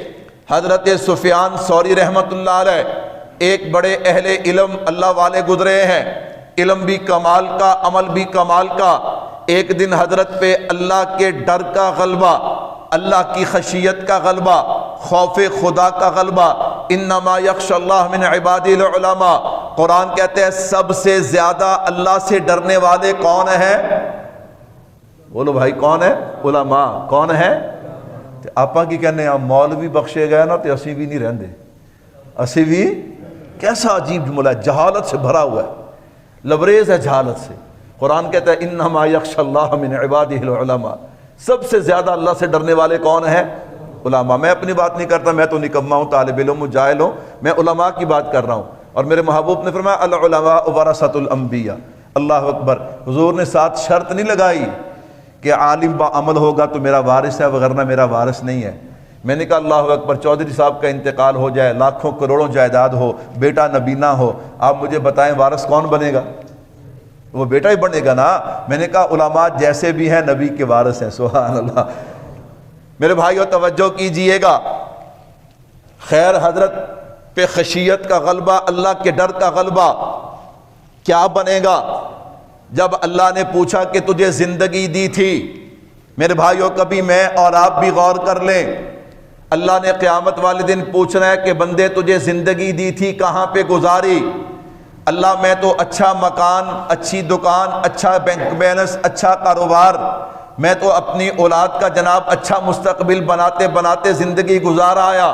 حضرت سفیان ثوری رحمت اللہ علیہ ایک بڑے اہل علم اللہ والے گزرے ہیں، علم بھی کمال کا، عمل بھی کمال کا۔ ایک دن حضرت پہ اللہ کے ڈر کا غلبہ، اللہ کی خشیت کا غلبہ، خوف خدا کا غلبہ۔ انما یخشی اللہ من عبادہ العلماء، قرآن کہتے ہیں سب سے زیادہ اللہ سے ڈرنے والے کون ہیں؟ بولو بھائی کون ہے؟ علماء۔ کون ہے؟ آپا کی کہنے ہیں مولوی بخشے گئے نا تو اسی بھی نہیں رہندے، اسی بھی۔ کیسا عجیب جملہ ہے، جہالت سے بھرا ہوا ہے، لبریز ہے جہالت سے۔ قرآن کہتا ہے انما یخشی اللہ من عبادہ العلماء، سب سے زیادہ اللہ سے ڈرنے والے کون ہیں؟ علماء۔ میں اپنی بات نہیں کرتا، میں تو نکما ہوں، طالب علم ہوں، جاہل ہوں، میں علماء کی بات کر رہا ہوں۔ اور میرے محبوب نے فرمایا العلماء ورثۃ الانبیاء، اللہ اکبر۔ حضور نے ساتھ شرط نہیں لگائی کہ عالم با عمل ہوگا تو میرا وارث ہے، وغیرہ میرا وارث نہیں ہے۔ میں نے کہا اللہ اکبر، چودھری صاحب کا انتقال ہو جائے، لاکھوں کروڑوں جائیداد ہو، بیٹا نبینا ہو، آپ مجھے بتائیں وارث کون بنے گا؟ وہ بیٹا ہی بنے گا نا۔ میں نے کہا علماء جیسے بھی ہیں نبی کے وارث ہیں، سبحان اللہ۔ میرے بھائیو توجہ کیجئے گا، خیر حضرت پہ خشیت کا غلبہ، اللہ کے ڈر کا غلبہ کیا بنے گا؟ جب اللہ نے پوچھا کہ تجھے زندگی دی تھی، میرے بھائیو کبھی میں اور آپ بھی غور کر لیں، اللہ نے قیامت والے دن پوچھنا ہے کہ بندے تجھے زندگی دی تھی کہاں پہ گزاری؟ اللہ میں تو اچھا مکان، اچھی دکان، اچھا بینک بیلنس، اچھا کاروبار، میں تو اپنی اولاد کا جناب اچھا مستقبل بناتے بناتے زندگی گزار آیا،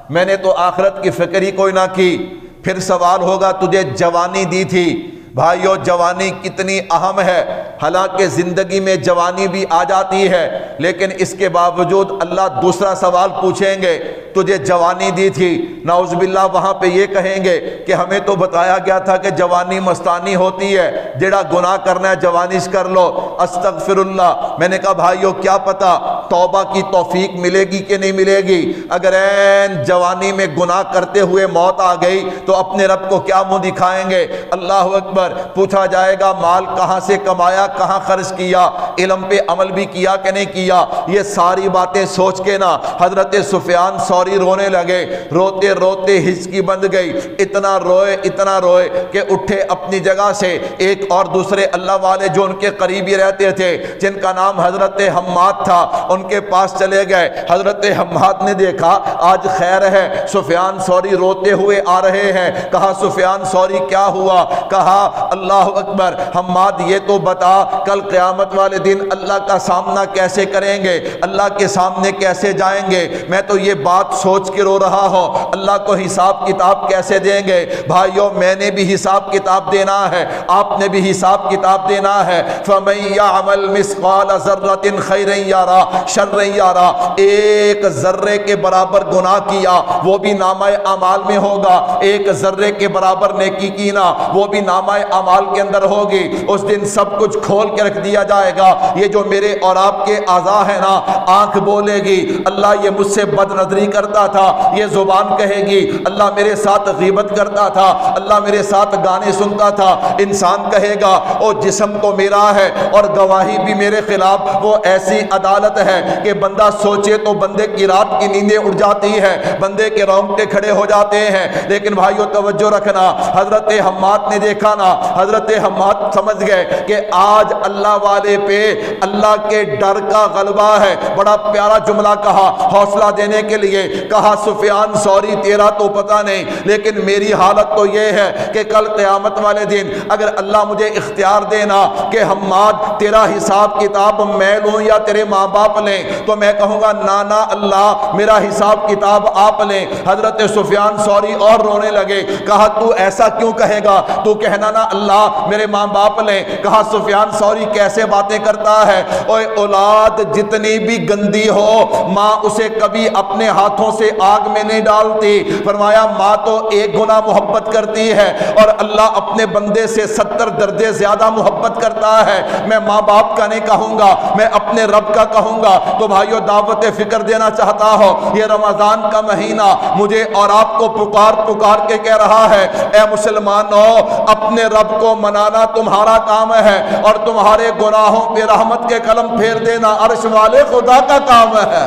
میں نے تو آخرت کی فکر ہی کوئی نہ کی۔ پھر سوال ہوگا تجھے جوانی دی تھی، بھائیو جوانی کتنی اہم ہے، حالانکہ زندگی میں جوانی بھی آ جاتی ہے، لیکن اس کے باوجود اللہ دوسرا سوال پوچھیں گے تجھے جوانی دی تھی، نعوذ باللہ وہاں پہ یہ کہیں گے کہ ہمیں تو بتایا گیا تھا کہ جوانی مستانی ہوتی ہے، جڑا گناہ کرنا ہے جوانی سے کر لو، استغفر اللہ۔ میں نے کہا بھائیو کیا پتا توبہ کی توفیق ملے گی کہ نہیں ملے گی؟ اگر این جوانی میں گناہ کرتے ہوئے موت آ گئی تو اپنے رب کو کیا منہ دکھائیں گے؟ اللہ اکبر۔ پوچھا جائے گا مال کہاں سے کمایا، کہاں خرچ کیا، علم پہ عمل بھی کیا کہ نہیں کیا؟ یہ ساری باتیں سوچ کے نا حضرت سفیان ثوری رونے لگے، روتے روتے ہچکی بند گئی، اتنا روئے کہ اٹھے اپنی جگہ سے۔ ایک اور دوسرے اللہ والے جو ان کے قریبی رہتے تھے جن کا نام حضرت حماد تھا، ان کے پاس چلے گئے۔ حضرت حماد نے دیکھا آج خیر ہے، سفیان ثوری روتے ہوئے آ رہے ہیں۔ کہا سفیان ثوری کیا ہوا؟ کہا اللہ اکبر، حماد یہ تو بتا کل قیامت والے دن اللہ کا سامنا کیسے کریں گے، اللہ کے سامنے کیسے جائیں گے؟ میں تو یہ بات سوچ کے رو رہا ہوں، اللہ کو حساب کتاب کیسے دیں گے؟ بھائیو میں نے بھی حساب کتاب دینا ہے، آپ نے بھی حساب کتاب دینا ہے۔ فَمَن يَعْمَلْ مِثْقَالَ ذَرَّةٍ خَيْرًا يَرَهُ شَرًّا يَرَهُ، ایک ذرے کے برابر گناہ کیا وہ بھی نامہ اعمال میں ہوگا، ایک ذرے کے برابر نیکی کی نا وہ بھی نامہ اعمال کے اندر ہوگی۔ اس دن سب کچھ کھول کے رکھ دیا جائے گا۔ یہ جو میرے اور آپ کے اعضاء ہیں نا، آنکھ بولے گی اللہ یہ مجھ سے بد نظری کرتا تھا، یہ زبان کہے گی اللہ میرے ساتھ غیبت کرتا تھا، اللہ میرے ساتھ گانے سنتا تھا، انسان کہے گا او جسم تو میرا ہے اور گواہی بھی میرے خلاف۔ وہ ایسی عدالت ہے کہ بندہ سوچے تو بندے کی رات کی نیندیں اڑ جاتی ہیں، بندے کے رونگٹے کھڑے ہو جاتے ہیں۔ لیکن بھائیو توجہ رکھنا، حضرت حماد نے دیکھا نا، حضرت حماد سمجھ گئے کہ آج اللہ والے پہ اللہ کے ڈر کا غلبہ ہے۔ بڑا پیارا جملہ کہا حوصلہ دینے کے لیے، کہا سفیان ثوری تیرا تو پتہ نہیں، لیکن میری حالت تو یہ ہے کہ کل قیامت والے دن اگر اللہ مجھے اختیار دینا کہ حماد تیرا حساب کتاب میں لوں یا تیرے ماں باپ لیں، تو میں کہوں گا نانا اللہ میرا حساب کتاب آپ لیں۔ حضرت سفیان ثوری اور رونے لگے، کہا تو ایسا کیوں کہے گا، تو کہنا نا اللہ میرے ماں باپ لیں۔ کہا سفیان ثوری کیسے باتیں کرتا ہے، اوے اولاد جتنی بھی گندی ہو ماں اسے کبھی اپنے ہاتھوں سے آگ میں نہیں ڈالتی۔ فرمایا ماں تو ایک گنا محبت کرتی ہے اور اللہ اپنے بندے سے 70 درجے زیادہ محبت کرتا ہے۔ میں ماں باپ کا نہیں کہوں گا، میں اپنے رب کا کہوں گا۔ تو بھائیو دعوت فکر دینا چاہتا ہوں، یہ رمضان کا مہینہ مجھے اور آپ کو پکار کے کہہ رہا ہے اے مسلمانوں، اپنے رب کو منانا تمہارا کام ہے اور تمہارے گناہوں پہ رحمت کے قلم پھیر دینا عرش والے خدا کا کام ہے۔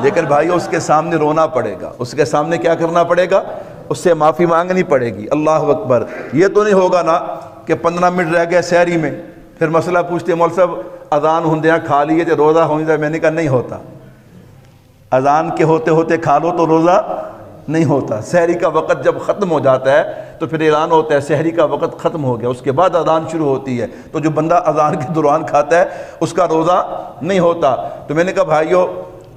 لیکن بھائیو اس کے سامنے رونا پڑے گا، اس کے سامنے کیا کرنا پڑے گا؟ اس سے معافی مانگنی پڑے گی۔ اللہ اکبر۔ یہ تو نہیں ہوگا نا کہ 15 منٹ رہ گئے سحری میں پھر مسئلہ پوچھتے مول صاحب اذان ہوندیاں کھا لیے تھے روزہ ہو جائے۔ میں نے کہا نہیں ہوتا، اذان کے ہوتے ہوتے کھا لو تو روزہ نہیں ہوتا۔ سحری کا وقت جب ختم ہو جاتا ہے تو پھر اعلان ہوتا ہے سحری کا وقت ختم ہو گیا، اس کے بعد اذان شروع ہوتی ہے، تو جو بندہ اذان کے دوران کھاتا ہے اس کا روزہ نہیں ہوتا۔ تو میں نے کہا بھائیو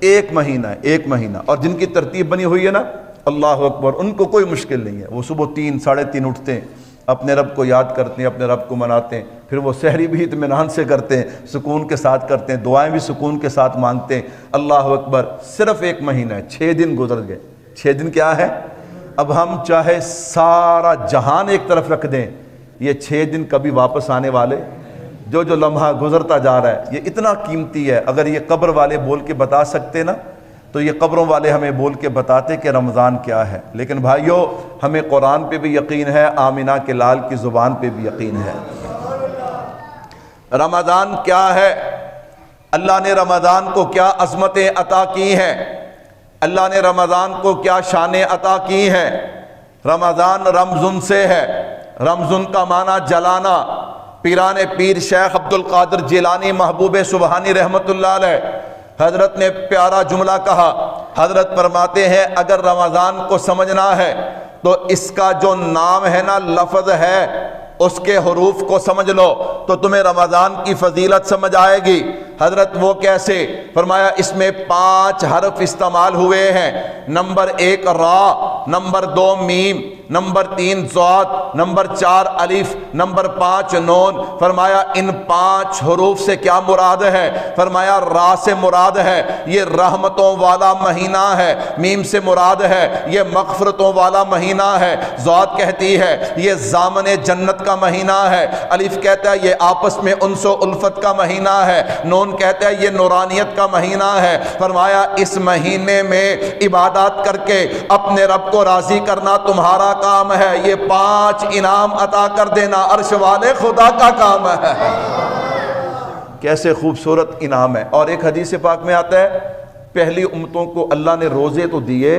ایک مہینہ اور جن کی ترتیب بنی ہوئی ہے نا اللہ اکبر، ان کو کوئی مشکل نہیں ہے۔ وہ صبح 3 ساڑھے 3 اٹھتے ہیں، اپنے رب کو یاد کرتے ہیں، اپنے رب کو مناتے ہیں، پھر وہ سحری بھی اطمینان سے کرتے ہیں، سکون کے ساتھ کرتے ہیں، دعائیں بھی سکون کے ساتھ مانگتے ہیں۔ اللہ اکبر۔ صرف 1 مہینہ ہے، 6 دن گزر گئے۔ 6 دن کیا ہے؟ اب ہم چاہے سارا جہان ایک طرف رکھ دیں، یہ 6 دن کبھی واپس آنے والے، جو لمحہ گزرتا جا رہا ہے یہ اتنا قیمتی ہے۔ اگر یہ قبر والے بول کے بتا سکتے نا تو یہ قبروں والے ہمیں بول کے بتاتے کہ رمضان کیا ہے۔ لیکن بھائیو ہمیں قرآن پہ بھی یقین ہے، آمینہ کے لال کی زبان پہ بھی یقین ہے۔ رمضان کیا ہے؟ اللہ نے رمضان کو کیا عظمتیں عطا کی ہیں، اللہ نے رمضان کو کیا شانیں عطا کی ہیں۔ رمضان رمضان سے ہے، رمضان کا معنی جلانا۔ پیران پیر شیخ عبد القادر جیلانی محبوب سبحانی رحمت اللہ علیہ حضرت نے پیارا جملہ کہا۔ حضرت فرماتے ہیں اگر رمضان کو سمجھنا ہے تو اس کا جو نام ہے نا لفظ ہے اس کے حروف کو سمجھ لو تو تمہیں رمضان کی فضیلت سمجھ آئے گی۔ حضرت وہ کیسے؟ فرمایا اس میں 5 حرف استعمال ہوئے ہیں۔ نمبر 1 را، نمبر 2 میم، نمبر 3 ضاد، نمبر 4 الف، نمبر 5 نون، فرمایا ان 5 حروف سے کیا مراد ہے؟ فرمایا را سے مراد ہے یہ رحمتوں والا مہینہ ہے، میم سے مراد ہے یہ مغفرتوں والا مہینہ ہے، ذات کہتی ہے یہ ضامن جنت کا مہینہ ہے، الف کہتا ہے یہ آپس میں انس و الفت کا مہینہ ہے، نون کہتا ہے یہ نورانیت کا مہینہ ہے۔ فرمایا اس مہینے میں عبادات کر کے اپنے رب کو راضی کرنا تمہارا کام ہے، یہ 5 انعام عطا کر دینا عرش والے خدا کا کام ہے۔ کیسے خوبصورت انعام ہے۔ اور ایک حدیث پاک میں آتا ہے پہلی امتوں کو اللہ نے روزے تو دیے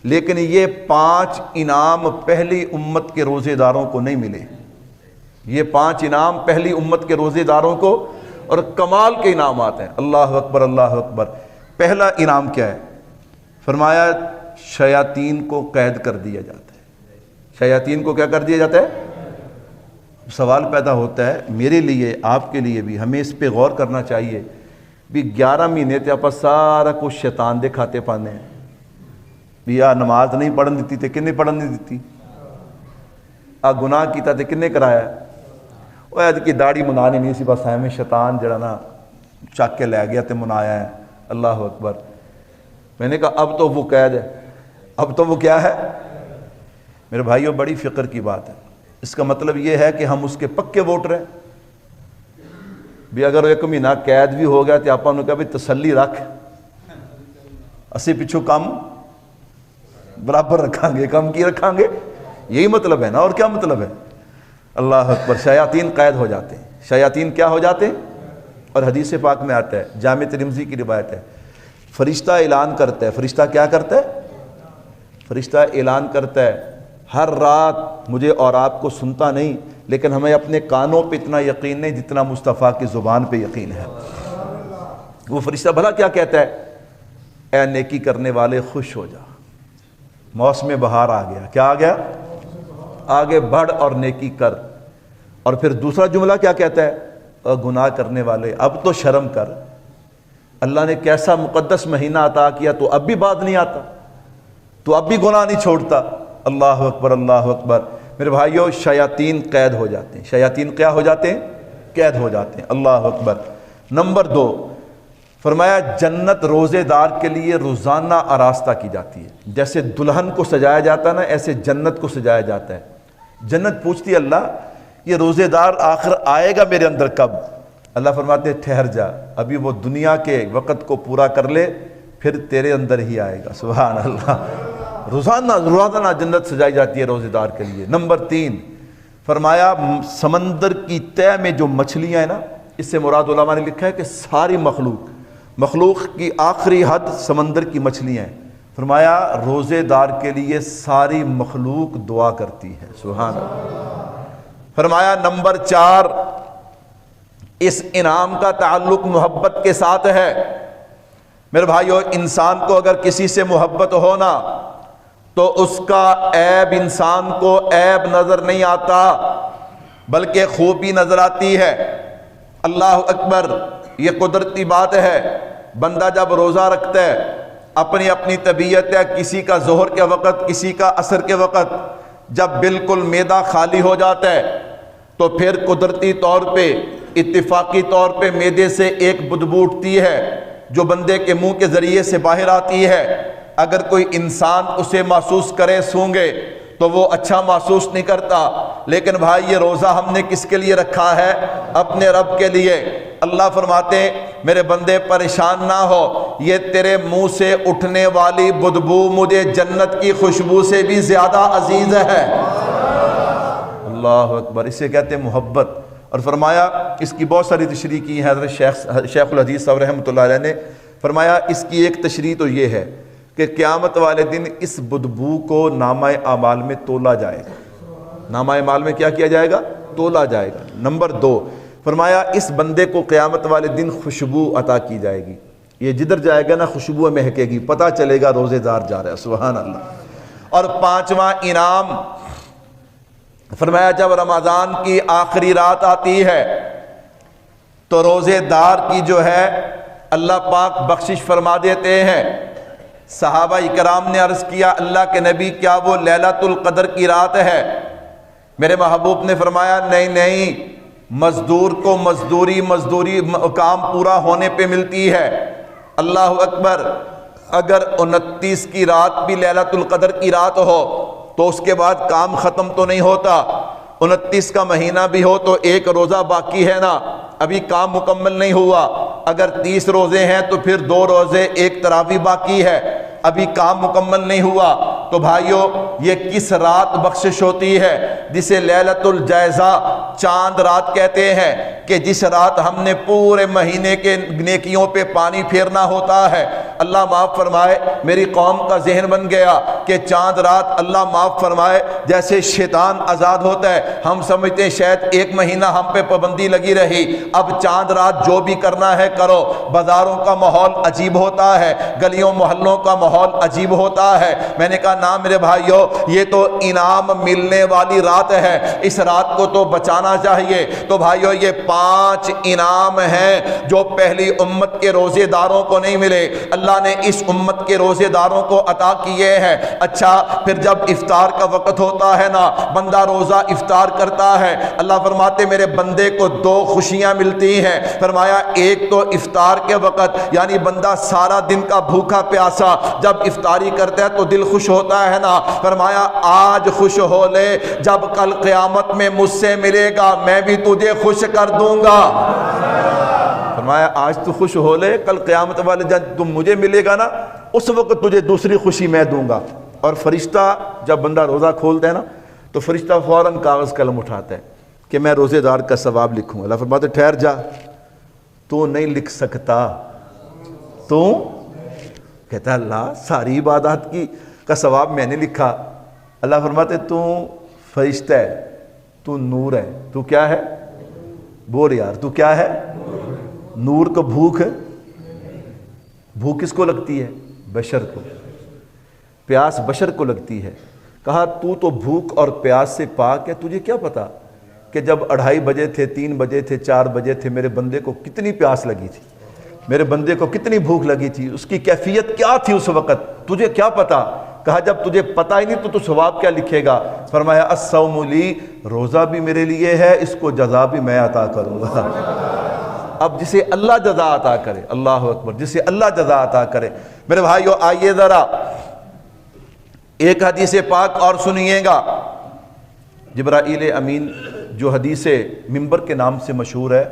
لیکن یہ 5 انعام پہلی امت کے روزے داروں کو نہیں ملے، یہ 5 انعام پہلی امت کے روزے داروں کو، اور کمال کے انعامات ہیں۔ اللہ اکبر اللہ اکبر۔ پہلا انعام کیا ہے؟ فرمایا شیاطین کو قید کر دیا جاتا ہے۔ شیاطین کو کیا کر دیا جاتا ہے؟ سوال پیدا ہوتا ہے میرے لیے آپ کے لیے بھی، ہمیں اس پہ غور کرنا چاہیے بھی 11 مہینے تے آپ سارا کچھ شیطان دے کھاتے پانے ہیں بھی، آ نماز نہیں پڑھن دیتی تے کنے پڑھن نہیں دیتی، آ گناہ کیتا تے کنے کرایا، وہ اج کی داڑھی منانی نہیں سی، بس ہمیں شیطان جڑا نا چک کے لے گیا تے منایا ہے۔ اللہ اکبر۔ میں نے کہا اب تو وہ قید ہے، اب تو وہ کیا ہے؟ میرے بھائیوں بڑی فکر کی بات ہے۔ اس کا مطلب یہ ہے کہ ہم اس کے پکے ووٹر ہیں بھی، اگر 1 مہینہ قید بھی ہو گیا تو آپ نے کہا بھی تسلی رکھ، اسی پچھو کم برابر رکھاں گے، کم کی رکھاں گے، یہی مطلب ہے نا، اور کیا مطلب ہے؟ اللہ اکبر۔ شیاطین قید ہو جاتے ہیں، شیاطین کیا ہو جاتے ہیں؟ اور حدیث پاک میں آتا ہے، جامع ترمذی کی روایت ہے، فرشتہ اعلان کرتا ہے، فرشتہ کیا کرتا ہے؟ فرشتہ اعلان کرتا ہے ہر رات مجھے اور آپ کو سنتا نہیں لیکن ہمیں اپنے کانوں پہ اتنا یقین نہیں جتنا مصطفیٰ کی زبان پہ یقین ہے۔ وہ فرشتہ بھلا کیا کہتا ہے؟ اے نیکی کرنے والے خوش ہو جا، موسم بہار آ گیا۔ کیا آ گیا؟ آگے بڑھ اور نیکی کر۔ اور پھر دوسرا جملہ کیا کہتا ہے؟ اے گناہ کرنے والے اب تو شرم کر، اللہ نے کیسا مقدس مہینہ عطا کیا تو اب بھی بات نہیں آتا، تو اب بھی گناہ نہیں چھوڑتا۔ اللہ اکبر اللہ اکبر۔ میرے بھائیوں شیاطین قید ہو جاتے ہیں، شیاطین کیا ہو جاتے ہیں؟ قید ہو جاتے ہیں۔ اللہ اکبر۔ نمبر 2 فرمایا جنت روزے دار کے لیے روزانہ آراستہ کی جاتی ہے، جیسے دلہن کو سجایا جاتا ہے نا ایسے جنت کو سجایا جاتا ہے۔ جنت پوچھتی ہے اللہ یہ روزے دار آخر آئے گا میرے اندر کب؟ اللہ فرماتے ہیں ٹھہر جا، ابھی وہ دنیا کے وقت کو پورا کر لے پھر تیرے اندر ہی آئے گا۔ سبحان اللہ۔ روزانہ جنت سجائی جاتی ہے روزے دار کے لیے۔ نمبر 3 فرمایا سمندر کی تہہ میں جو مچھلیاں ہیں نا، اس سے مراد علماء نے لکھا ہے کہ ساری مخلوق کی آخری حد سمندر کی مچھلیاں ہیں۔ فرمایا روزے دار کے لیے ساری مخلوق دعا کرتی ہے۔ سبحان اللہ۔ فرمایا نمبر 4 اس انعام کا تعلق محبت کے ساتھ ہے۔ میرے بھائیو انسان کو اگر کسی سے محبت ہونا تو اس کا عیب انسان کو عیب نظر نہیں آتا بلکہ خوبی نظر آتی ہے۔ اللہ اکبر۔ یہ قدرتی بات ہے، بندہ جب روزہ رکھتا ہے اپنی اپنی طبیعت ہے، کسی کا ظہر کے وقت کسی کا عصر کے وقت، جب بالکل معدہ خالی ہو جاتا ہے تو پھر قدرتی طور پہ اتفاقی طور پہ معدے سے ایک بدبو اٹھتی ہے جو بندے کے منہ کے ذریعے سے باہر آتی ہے۔ اگر کوئی انسان اسے محسوس کرے سونگے تو وہ اچھا محسوس نہیں کرتا، لیکن بھائی یہ روزہ ہم نے کس کے لیے رکھا ہے؟ اپنے رب کے لیے۔ اللہ فرماتے ہیں میرے بندے پریشان نہ ہو، یہ تیرے منہ سے اٹھنے والی بدبو مجھے جنت کی خوشبو سے بھی زیادہ عزیز ہے۔ اللہ اکبر۔ اسے کہتے ہیں محبت۔ اور فرمایا اس کی بہت ساری تشریح کی ہے حضرت شیخ الحدیث صاحب رحمۃ اللہ علیہ نے۔ فرمایا اس کی ایک تشریح تو یہ ہے کہ قیامت والے دن اس بدبو کو نامہ اعمال میں تولا جائے گا۔ نامہ اعمال میں کیا کیا جائے گا؟ تولا جائے گا۔ نمبر 2 فرمایا اس بندے کو قیامت والے دن خوشبو عطا کی جائے گی، یہ جدھر جائے گا نا خوشبو مہکے گی، پتہ چلے گا روزے دار جا رہا ہے۔ سبحان اللہ۔ اور 5واں انعام فرمایا جب رمضان کی آخری رات آتی ہے تو روزے دار کی جو ہے اللہ پاک بخشش فرما دیتے ہیں۔ صحابہ کرام نے عرض کیا اللہ کے نبی کیا وہ لیلۃ القدر کی رات ہے؟ میرے محبوب نے فرمایا نہیں نہیں، مزدور کو مزدوری کام پورا ہونے پہ ملتی ہے۔ اللہ اکبر، اگر 29 کی رات بھی لیلۃ القدر کی رات ہو تو اس کے بعد کام ختم تو نہیں ہوتا۔ 29 کا مہینہ بھی ہو تو ایک روزہ باقی ہے نا، ابھی کام مکمل نہیں ہوا۔ اگر 30 روزے ہیں تو پھر 2 روزے، ایک تراویح باقی ہے، ابھی کام مکمل نہیں ہوا۔ تو بھائیو، یہ کس رات بخشش ہوتی ہے؟ جسے لیلۃ الجائزہ، چاند رات کہتے ہیں، کہ جس رات ہم نے پورے مہینے کے نیکیوں پہ پانی پھیرنا ہوتا ہے۔ اللہ معاف فرمائے، میری قوم کا ذہن بن گیا کہ چاند رات، اللہ معاف فرمائے، جیسے شیطان آزاد ہوتا ہے، ہم سمجھتے ہیں شاید ایک مہینہ ہم پہ پابندی لگی رہی، اب چاند رات جو بھی کرنا ہے کرو۔ بازاروں کا ماحول عجیب ہوتا ہے، گلیوں محلوں کا ماحول عجیب ہوتا ہے۔ میں نے کہا نا میرے بھائیو، یہ تو انعام ملنے والی رات ہے، اس رات کو تو بچانا چاہیے۔ تو بھائیو، یہ 5 انعام ہیں جو پہلی امت کے روزے داروں کو نہیں ملے، اللہ نے اس امت کے روزے داروں کو عطا کیے ہیں۔ اچھا، پھر جب افطار کا وقت ہوتا ہے نا، بندہ روزہ افطار کرتا ہے، اللہ فرماتے میرے بندے کو 2 خوشیاں ملتی ہیں۔ فرمایا ایک تو افطار کے وقت، یعنی بندہ سارا دن کا بھوکا پیاسا جب افطاری کرتا ہے تو دل خوش ہوتا ہے نا۔ فرمایا آج خوش ہو لے، جب کل قیامت میں مجھ سے ملے گا میں بھی تجھے خوش کر دوں گا۔ فرمایا آج تو خوش ہو لے، کل قیامت والے جب تم مجھے ملے گا نا، اس وقت تجھے دوسری خوشی میں دوں گا۔ اور فرشتہ جب بندہ روزہ کھولتا ہے نا تو فرشتہ فوراً کاغذ قلم اٹھاتا ہے کہ میں روزے دار کا ثواب لکھوں۔ اللہ فرماتے ٹھہر جا، تو نہیں لکھ سکتا۔ تو کہتا اللہ ساری عبادات کا ثواب میں نے لکھا۔ اللہ فرماتے تو فرشتہ ہے، تو نور ہے۔ تو کیا ہے؟ بول یار، تو کیا ہے؟ نور کو بھوک ہے؟ بھوک کس کو لگتی ہے؟ بشر کو۔ پیاس بشر کو لگتی ہے۔ کہا تو تو بھوک اور پیاس سے پاک ہے، تجھے کیا پتا کہ جب 2:30 بجے تھے، 3 بجے تھے، 4 بجے تھے، میرے بندے کو کتنی پیاس لگی تھی، میرے بندے کو کتنی بھوک لگی تھی، اس کی کیفیت کیا تھی اس وقت، تجھے کیا پتا؟ کہا جب تجھے پتا ہی نہیں تو ثواب کیا لکھے گا؟ فرمایا الصوم لی، روزہ بھی میرے لیے ہے، اس کو جزا بھی میں عطا کروں گا۔ اب جسے اللہ جزا عطا کرے، اللہ اکبر، جسے اللہ جزا عطا کرے۔ میرے بھائیو آئیے ذرا ایک حدیث پاک اور سنیے گا۔ جبرائیل امین جو حدیث منبر کے نام سے مشہور ہے،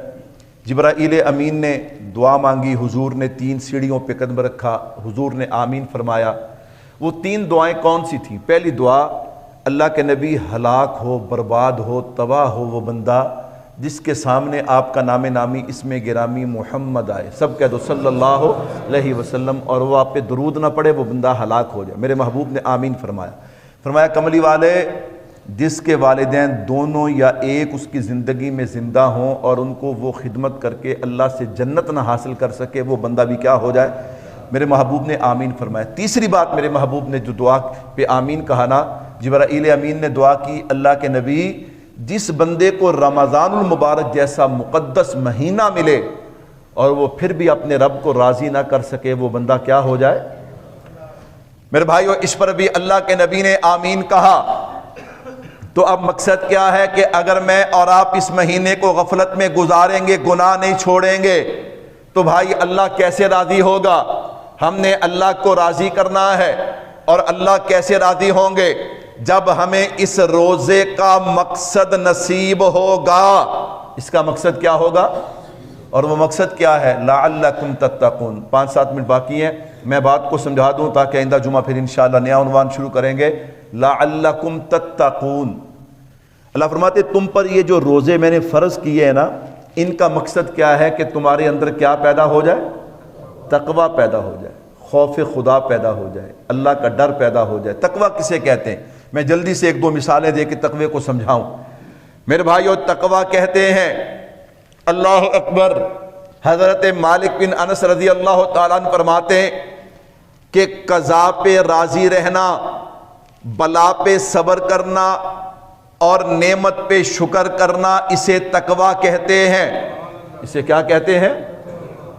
جبرائیل امین نے دعا مانگی، حضور نے 3 سیڑھیوں پہ قدم رکھا، حضور نے آمین فرمایا۔ وہ 3 دعائیں کون سی تھیں؟ پہلی دعا، اللہ کے نبی ہلاک ہو، برباد ہو، تباہ ہو وہ بندہ جس کے سامنے آپ کا نام نامی اسم گرامی محمد آئے، سب کہہ دو صلی اللہ علیہ وسلم، اور وہ آپ پہ درود نہ پڑے، وہ بندہ ہلاک ہو جائے۔ میرے محبوب نے آمین فرمایا۔ فرمایا کملی والے، جس کے والدین دونوں یا ایک اس کی زندگی میں زندہ ہوں اور ان کو وہ خدمت کر کے اللہ سے جنت نہ حاصل کر سکے، وہ بندہ بھی کیا ہو جائے؟ میرے محبوب نے آمین فرمایا۔ تیسری بات میرے محبوب نے جو دعا پہ آمین کہا نا، جبرائیل امین نے دعا کی، اللہ کے نبی جس بندے کو رمضان المبارک جیسا مقدس مہینہ ملے اور وہ پھر بھی اپنے رب کو راضی نہ کر سکے، وہ بندہ کیا ہو جائے؟ میرے بھائیو اس پر بھی اللہ کے نبی نے آمین کہا۔ تو اب مقصد کیا ہے کہ اگر میں اور آپ اس مہینے کو غفلت میں گزاریں گے، گناہ نہیں چھوڑیں گے، تو بھائی اللہ کیسے راضی ہوگا؟ ہم نے اللہ کو راضی کرنا ہے، اور اللہ کیسے راضی ہوں گے؟ جب ہمیں اس روزے کا مقصد نصیب ہوگا۔ اس کا مقصد کیا ہوگا؟ اور وہ مقصد کیا ہے؟ لعلکم تتقون۔ 5-7 منٹ باقی ہیں، میں بات کو سمجھا دوں تاکہ آئندہ جمعہ پھر انشاءاللہ نیا عنوان شروع کریں گے۔ لعلکم تتقون، اللہ فرماتے تم پر یہ جو روزے میں نے فرض کیے ہیں نا، ان کا مقصد کیا ہے کہ تمہارے اندر کیا پیدا ہو جائے؟ تقوی پیدا ہو جائے، خوف خدا پیدا ہو جائے، اللہ کا ڈر پیدا ہو جائے۔ تقوی کسے کہتے ہیں؟ میں جلدی سے 1-2 مثالیں دے کے تقوی کو سمجھاؤں۔ میرے بھائیو تقوی کہتے ہیں، اللہ اکبر، حضرت مالک بن انس رضی اللہ تعالیٰ عنہ فرماتے ہیں کہ قضا پہ راضی رہنا، بلا پہ صبر کرنا اور نعمت پہ شکر کرنا، اسے تقوی کہتے ہیں۔ اسے کیا کہتے ہیں؟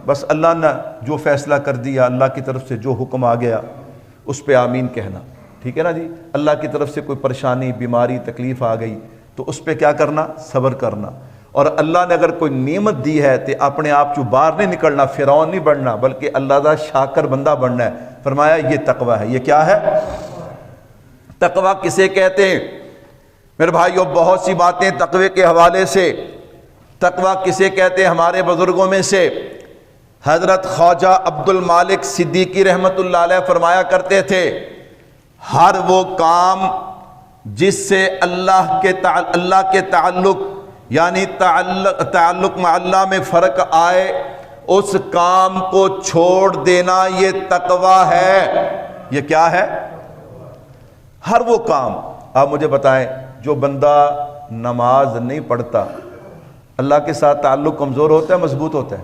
بس اللہ نے جو فیصلہ کر دیا، اللہ کی طرف سے جو حکم آ گیا اس پہ آمین کہنا، ٹھیک ہے نا جی؟ اللہ کی طرف سے کوئی پریشانی، بیماری، تکلیف آ گئی، تو اس پہ کیا کرنا؟ صبر کرنا. اور اللہ نے اگر کوئی نعمت دی ہے تو اپنے آپ جو باہر نہیں نکلنا، فرعون نہیں بننا، بلکہ اللہ دا شاکر بندہ بننا ہے. فرمایا یہ تقوی ہے. یہ کیا ہے؟ تقوی کسے کہتے ہیں؟ میرے بھائیو بہت سی باتیں تقوی کے حوالے سے. تقوی کسے کہتے ہیں؟ ہمارے بزرگوں میں سے حضرت خواجہ عبد المالک صدیقی رحمۃ اللہ علیہ فرمایا کرتے تھے، ہر وہ کام جس سے اللہ کے تعلق یعنی تعلق مع اللہ میں فرق آئے، اس کام کو چھوڑ دینا یہ تقوی ہے. یہ کیا ہے؟ ہر وہ کام. آپ مجھے بتائیں، جو بندہ نماز نہیں پڑھتا اللہ کے ساتھ تعلق کمزور ہوتا ہے مضبوط ہوتا ہے؟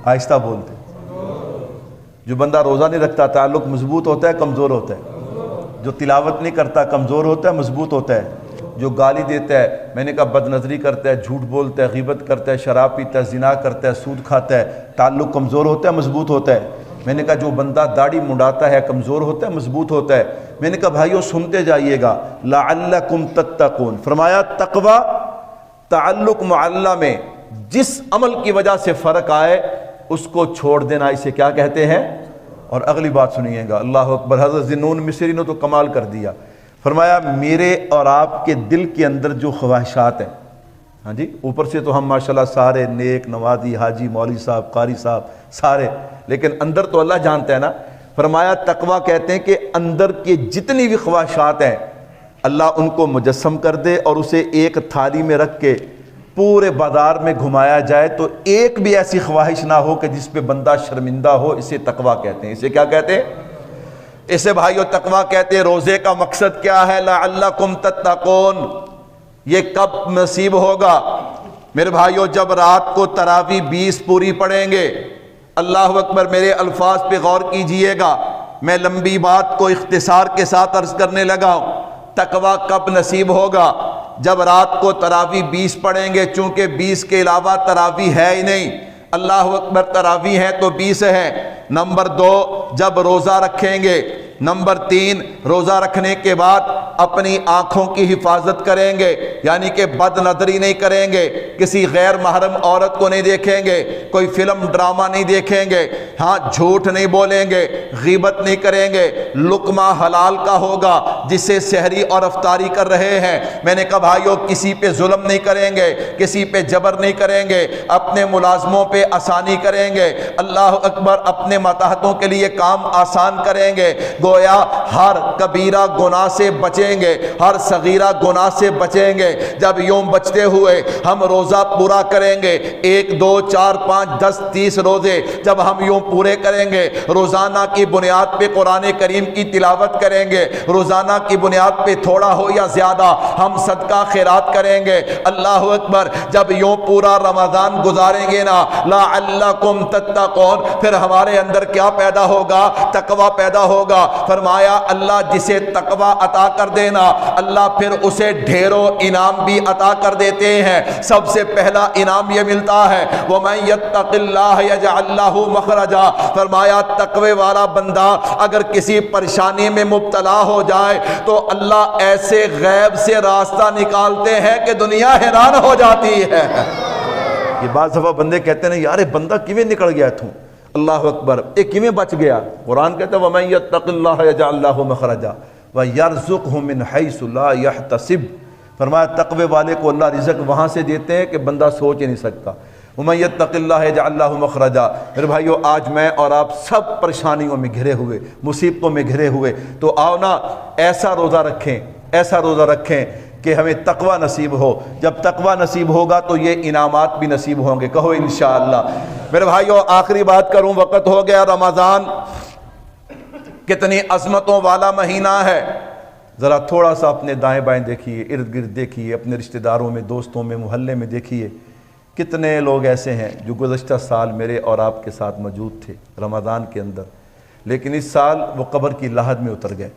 آہستہ بولتے. جو بندہ روزہ نہیں رکھتا تعلق مضبوط ہوتا ہے کمزور ہوتا ہے؟ جو تلاوت نہیں کرتا کمزور ہوتا ہے مضبوط ہوتا ہے؟ جو گالی دیتا ہے، میں نے کہا بد نظری کرتا ہے، جھوٹ بولتا ہے، غیبت کرتا ہے، شراب پیتا ہے، زنا کرتا ہے، سود کھاتا ہے، تعلق کمزور ہوتا ہے مضبوط ہوتا ہے؟ میں نے کہا جو بندہ داڑھی منڈاتا ہے کمزور ہوتا ہے مضبوط ہوتا ہے؟ میں نے کہا بھائیو سنتے جائیے گا، لعلکم تتقون. فرمایا تقوی تعلق مع اللہ میں جس عمل کی وجہ سے فرق آئے اس کو چھوڑ دینا، اسے کیا کہتے ہیں؟ اور اگلی بات سنیے گا، اللہ اکبر. حضرت ذنون مصری نے تو کمال کر دیا. فرمایا میرے اور آپ کے دل کے اندر جو خواہشات ہیں، ہاں جی، اوپر سے تو ہم ماشاءاللہ سارے نیک نوازی حاجی مولوی صاحب قاری صاحب سارے، لیکن اندر تو اللہ جانتا ہے نا. فرمایا تقوی کہتے ہیں کہ اندر کے جتنی بھی خواہشات ہیں اللہ ان کو مجسم کر دے اور اسے ایک تھالی میں رکھ کے پورے بازار میں گھمایا جائے تو ایک بھی ایسی خواہش نہ ہو کہ جس پہ بندہ شرمندہ ہو. اسے تقوی کہتے ہیں. اسے کیا کہتے ہیں؟ اسے بھائیو تقوی کہتے ہیں. روزے کا مقصد کیا ہے؟ لعلکم تتقون. یہ کب نصیب ہوگا میرے بھائیو؟ جب رات کو تراویح 20 پوری پڑھیں گے. اللہ اکبر. میرے الفاظ پہ غور کیجئے گا، میں لمبی بات کو اختصار کے ساتھ عرض کرنے لگا ہوں. تقوی کب نصیب ہوگا؟ جب رات کو تراویح 20 پڑھیں گے، چونکہ 20 کے علاوہ تراویح ہے ہی نہیں. اللہ اکبر. تراویح ہے تو 20 ہے. نمبر 2 جب روزہ رکھیں گے. نمبر 3 روزہ رکھنے کے بعد اپنی آنکھوں کی حفاظت کریں گے، یعنی کہ بد نظری نہیں کریں گے، کسی غیر محرم عورت کو نہیں دیکھیں گے، کوئی فلم ڈرامہ نہیں دیکھیں گے، ہاں جھوٹ نہیں بولیں گے، غیبت نہیں کریں گے، لقمہ حلال کا ہوگا جسے سحری اور افطاری کر رہے ہیں. میں نے کہا بھائیو کسی پہ ظلم نہیں کریں گے، کسی پہ جبر نہیں کریں گے، اپنے ملازموں پہ آسانی کریں گے. اللہ اکبر. اپنے ماتحتوں کے لیے کام آسان کریں گے. گویا ہر کبیرہ گناہ سے بچیں گے، ہر صغیرہ گناہ سے بچیں گے. جب یوں بچتے ہوئے ہم روزہ پورا کریں گے، 1 2 4 5 10 30 روزے جب ہم یوں پورے کریں گے، روزانہ کی بنیاد پہ قرآن کریم کی تلاوت کریں گے، روزانہ کی بنیاد پہ تھوڑا ہو یا زیادہ ہم صدقہ خیرات کریں گے. اللہ اکبر. جب یوں پورا رمضان گزاریں گے نا، لعلکم تتقون، پھر ہمارے اندر کیا پیدا ہوگا؟ تقوی پیدا ہوگا. فرمایا اللہ جسے تقوی عطا کر دینا، اللہ پھر اسے ڈھیروں انعام بھی عطا کر دیتے ہیں. سب سے پہلا انعام یہ ملتا ہے، وَمَن يَتَّقِ اللَّهَ يَجْعَل لَّهُ مَخْرَجًا. فرمایا تقوی والا بندہ اگر کسی پریشانی میں مبتلا ہو جائے تو اللہ ایسے غیب سے راستہ نکالتے ہیں کہ دنیا حیران ہو جاتی ہے. یہ بعض دفعہ بندے کہتے ہیں یار بندہ کیویں نکل گیا تھوں. اللہ اکبر. ایک کیویں بچ گیا؟ قرآن کہتا ہے وَمَن يَتَّقِ اللَّهَ يَجْعَل لَّهُ مَخْرَجًا وَيَرْزُقْهُ مِنْ حَيْثُ لَا يَحْتَسِبُ. فرمایا تقوی والے کو اللہ رزق وہاں سے دیتے ہیں کہ بندہ سوچ ہی نہیں سکتا. وَمَن يَتَّقِ اللَّهَ يَجْعَل لَّهُ مَخْرَجًا. میرے بھائیو آج میں اور آپ سب پریشانیوں میں گھرے ہوئے، مصیبتوں میں گھرے ہوئے، تو آؤ نا ایسا روزہ رکھیں، ایسا روزہ رکھیں کہ ہمیں تقوی نصیب ہو. جب تقوی نصیب ہوگا تو یہ انعامات بھی نصیب ہوں گے. کہو انشاءاللہ. میرے بھائیو آخری بات کروں، وقت ہو گیا. رمضان کتنی عظمتوں والا مہینہ ہے. ذرا تھوڑا سا اپنے دائیں بائیں دیکھیے، ارد گرد دیکھیے، اپنے رشتہ داروں میں، دوستوں میں، محلے میں دیکھیے کتنے لوگ ایسے ہیں جو گزشتہ سال میرے اور آپ کے ساتھ موجود تھے رمضان کے اندر، لیکن اس سال وہ قبر کی لحد میں اتر گئے.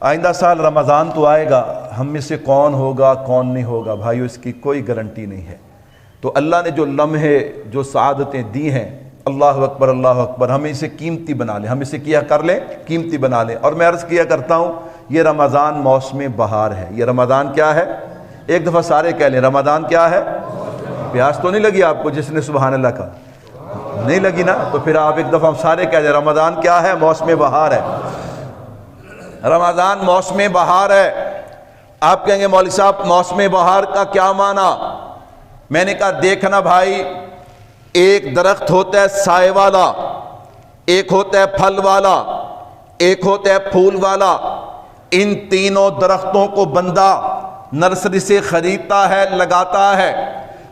آئندہ سال رمضان تو آئے گا، ہم میں سے کون ہوگا کون نہیں ہوگا بھائیو اس کی کوئی گارنٹی نہیں ہے. تو اللہ نے جو لمحے، جو سعادتیں دی ہیں، اللہ اکبر اللہ اکبر، ہمیں اسے قیمتی بنا لیں، ہم اسے کیا کر لیں، قیمتی بنا لیں. اور میں عرض کیا کرتا ہوں یہ رمضان موسم بہار ہے. یہ رمضان کیا ہے؟ ایک دفعہ سارے کہہ لیں رمضان کیا ہے؟ پیاس تو نہیں لگی آپ کو جس نے سبحان اللہ کہا؟ نہیں لگی نا؟ تو پھر آپ ایک دفعہ سارے کہہ دیں رمضان کیا ہے؟ موسم بہار ہے۔ رمضان موسم بہار ہے۔ آپ کہیں گے مولوی صاحب موسم بہار کا کیا معنی؟ میں نے کہا دیکھنا بھائی، ایک درخت ہوتا ہے سائے والا، ایک ہوتا ہے پھل والا، ایک ہوتا ہے پھول والا۔ ان تینوں درختوں کو بندہ نرسری سے خریدتا ہے، لگاتا ہے،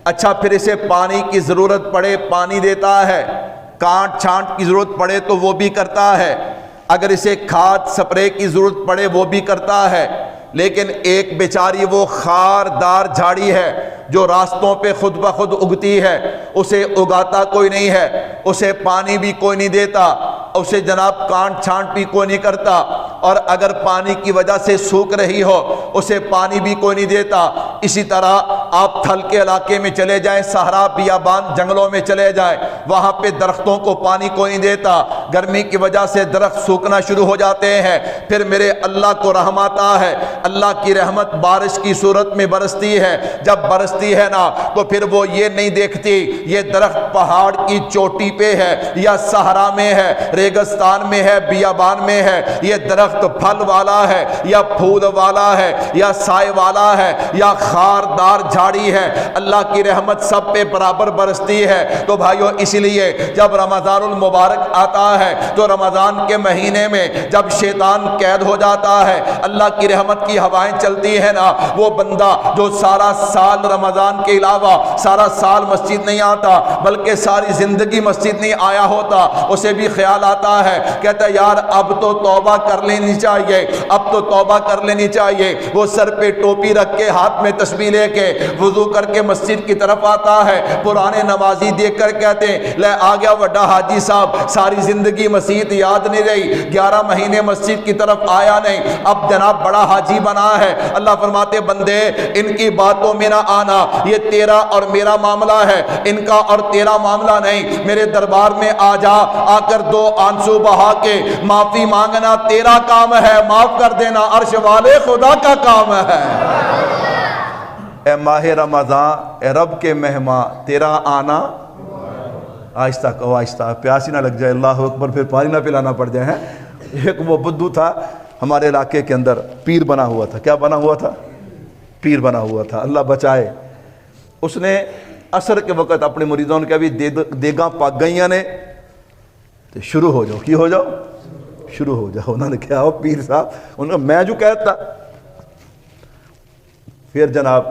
اچھا پھر اسے پانی کی ضرورت پڑے پانی دیتا ہے، کانٹ چھانٹ کی ضرورت پڑے تو وہ بھی کرتا ہے، اگر اسے کھاد سپرے کی ضرورت پڑے وہ بھی کرتا ہے۔ لیکن ایک بیچاری وہ خاردار جھاڑی ہے جو راستوں پہ خود بخود اگتی ہے، اسے اگاتا کوئی نہیں ہے، اسے پانی بھی کوئی نہیں دیتا، اسے جناب کانٹ چھانٹ بھی کوئی نہیں کرتا، اور اگر پانی کی وجہ سے سوکھ رہی ہو اسے پانی بھی کوئی نہیں دیتا۔ اسی طرح آپ تھل کے علاقے میں چلے جائیں، صحرا بیابان جنگلوں میں چلے جائیں، وہاں پہ درختوں کو پانی کوئی نہیں دیتا، گرمی کی وجہ سے درخت سوکھنا شروع ہو جاتے ہیں۔ پھر میرے اللہ کو رحم آتا ہے، اللہ کی رحمت بارش کی صورت میں برستی ہے، جب برستی ہے نا تو پھر وہ یہ نہیں دیکھتی یہ درخت پہاڑ کی چوٹی پہ ہے یا صحرا میں ہے، ریگستان میں ہے، بیابان میں ہے، یہ درخت پھل والا ہے یا پھول والا ہے یا سائے والا ہے یا خاردار جھاڑی ہے، اللہ کی رحمت سب پہ برابر برستی ہے۔ تو بھائیو اس لیے جب رمضان المبارک آتا ہے تو رمضان کے مہینے میں جب شیطان قید ہو جاتا ہے، اللہ کی رحمت کی ہوائیں چلتی ہے نا، وہ بندہ جو سارا سال رمضان کے علاوہ سارا سال مسجد نہیں آتا بلکہ ساری زندگی مسجد نہیں آیا ہوتا، اسے بھی خیال آتا ہے، کہتا ہے یار اب تو توبہ کر لینی چاہیے، اب تو توبہ کر لینی چاہیے۔ وہ سر پہ ٹوپی رکھ کے ہاتھ میں تسبیح لے کے وضو کر کے مسجد کی طرف آتا ہے، پرانے نمازی دیکھ کر کہتے ہیں لے آ گیا وڈا حاجی صاحب، ساری زندگی مسجد یاد نہیں رہی، 11 مہینے مسجد کی طرف آیا نہیں، اب جناب بڑا حاجی بنا ہے۔ اللہ فرماتے بندے ان کی باتوں میں نہ آنا، یہ تیرا اور میرا معاملہ ہے، ان کا اور تیرا معاملہ نہیں۔ میرے دربار میں آ جا، آ کر دو آنسو بہا کے معافی مانگنا تیرا کام ہے، معاف کر دینا عرش والے خدا کا کام ہے۔ اے ماہ رمضان، اے رب کے مہماں، تیرا آنا، آہستہ کہو آہستہ، پیاسی نہ لگ جائے، اللہ اکبر، پھر پانی نہ پلانا پڑ جائے۔ ایک وہ بدھو تھا ہمارے علاقے کے اندر، پیر بنا ہوا تھا۔ کیا بنا ہوا تھا؟ پیر بنا ہوا تھا، اللہ بچائے۔ اس نے عصر کے وقت اپنے مریدوں نے کہا بھی دیگاں پک گئیاں نے تو شروع ہو جاؤ، کی ہو جاؤ؟ شروع ہو جاؤ۔ انہوں نے کہا ہو پیر صاحب، انہوں نے میں جو کہتا۔ پھر جناب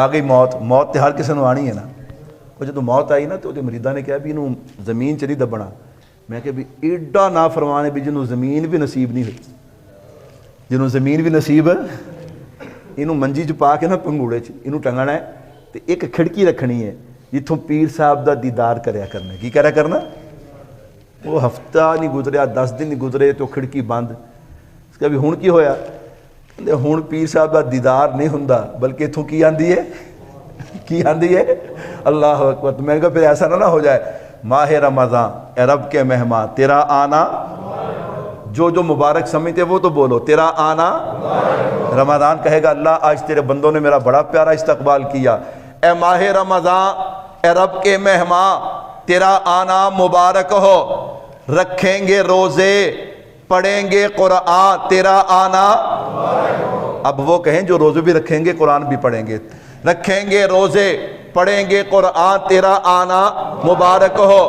آگئی موت، موت تے ہر کسی نے آنی ہے نا۔ وہ جب موت آئی نا تو مریدہ نے کہا بھی انہوں زمین چلی دبنا، میں کہ بھی ایڈا نافرمان ہے بھی جنہوں زمین بھی نصیب نہیں ہوئی، جنہوں زمین بھی نصیب ہے، انہوں منجی چ پا کے نا پنگوڑے چ انہوں ٹنگنا ہے، تو ایک کھڑکی رکھنی ہے جتوں پیر صاحب دا دیدار کریا کرنا۔ کی کریا کرنا؟ وہ ہفتہ نہیں گزریا، 10 دن نہیں گزرے تو کھڑکی بند۔ اس کا بھی ہون کی ہویا؟ کہ ہون پیر صاحب دا دیدار نہیں ہوندا بلکہ اتوں کی آندی ہے، کی آندی ہے اللہ اکبر۔ تو میں نے کہا پھر ایسا نہ ہو جائے، ماہ رمضان، اے رب کے مہمان، تیرا آنا، جو جو مبارک سمجھتے وہ تو بولو، تیرا آنا رمضان کہے گا اللہ آج تیرے بندوں نے میرا بڑا پیارا استقبال کیا۔ اے ماہ رمضان، اے رب کے مہمان، تیرا آنا مبارک ہو، رکھیں گے روزے، پڑھیں گے قرآن، تیرا آنا۔ اب وہ کہیں جو روزے بھی رکھیں گے قرآن بھی پڑھیں گے، رکھیں گے روزے، پڑھیں گے قرآن، تیرا آنا مبارک ہو۔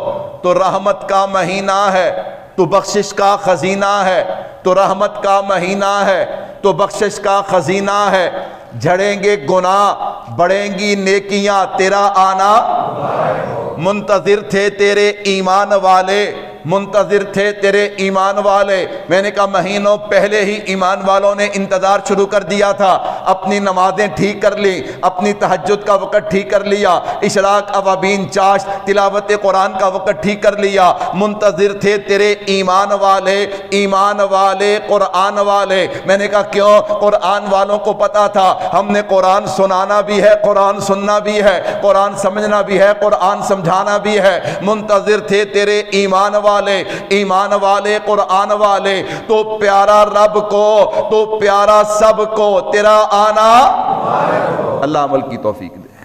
تو رحمت کا مہینہ ہے، تو بخشش کا خزینہ ہے، تو رحمت کا مہینہ ہے، تو بخشش کا خزینہ ہے۔ جھڑیں گے گناہ، بڑھیں گی نیکیاں، تیرا آنا۔ منتظر تھے تیرے ایمان والے، منتظر تھے تیرے ایمان والے۔ میں نے کہا مہینوں پہلے ہی ایمان والوں نے انتظار شروع کر دیا تھا، اپنی نمازیں ٹھیک کر لی، اپنی تہجد کا وقت ٹھیک کر لیا، اشراق اوابین چاشت تلاوت قرآن کا وقت ٹھیک کر لیا۔ منتظر تھے تیرے ایمان والے، ایمان والے، قرآن والے۔ میں نے کہا کیوں؟ قرآن والوں کو پتا تھا ہم نے قرآن سنانا بھی ہے، قرآن سننا بھی ہے، قرآن سمجھنا بھی ہے، قرآن سمجھانا بھی ہے۔ منتظر تھے تیرے ایمان والے، ایمان والے، قرآن والے۔ تو پیارا رب کو، تو پیارا سب کو، تیرا آنا اللہ عمل کی توفیق دے۔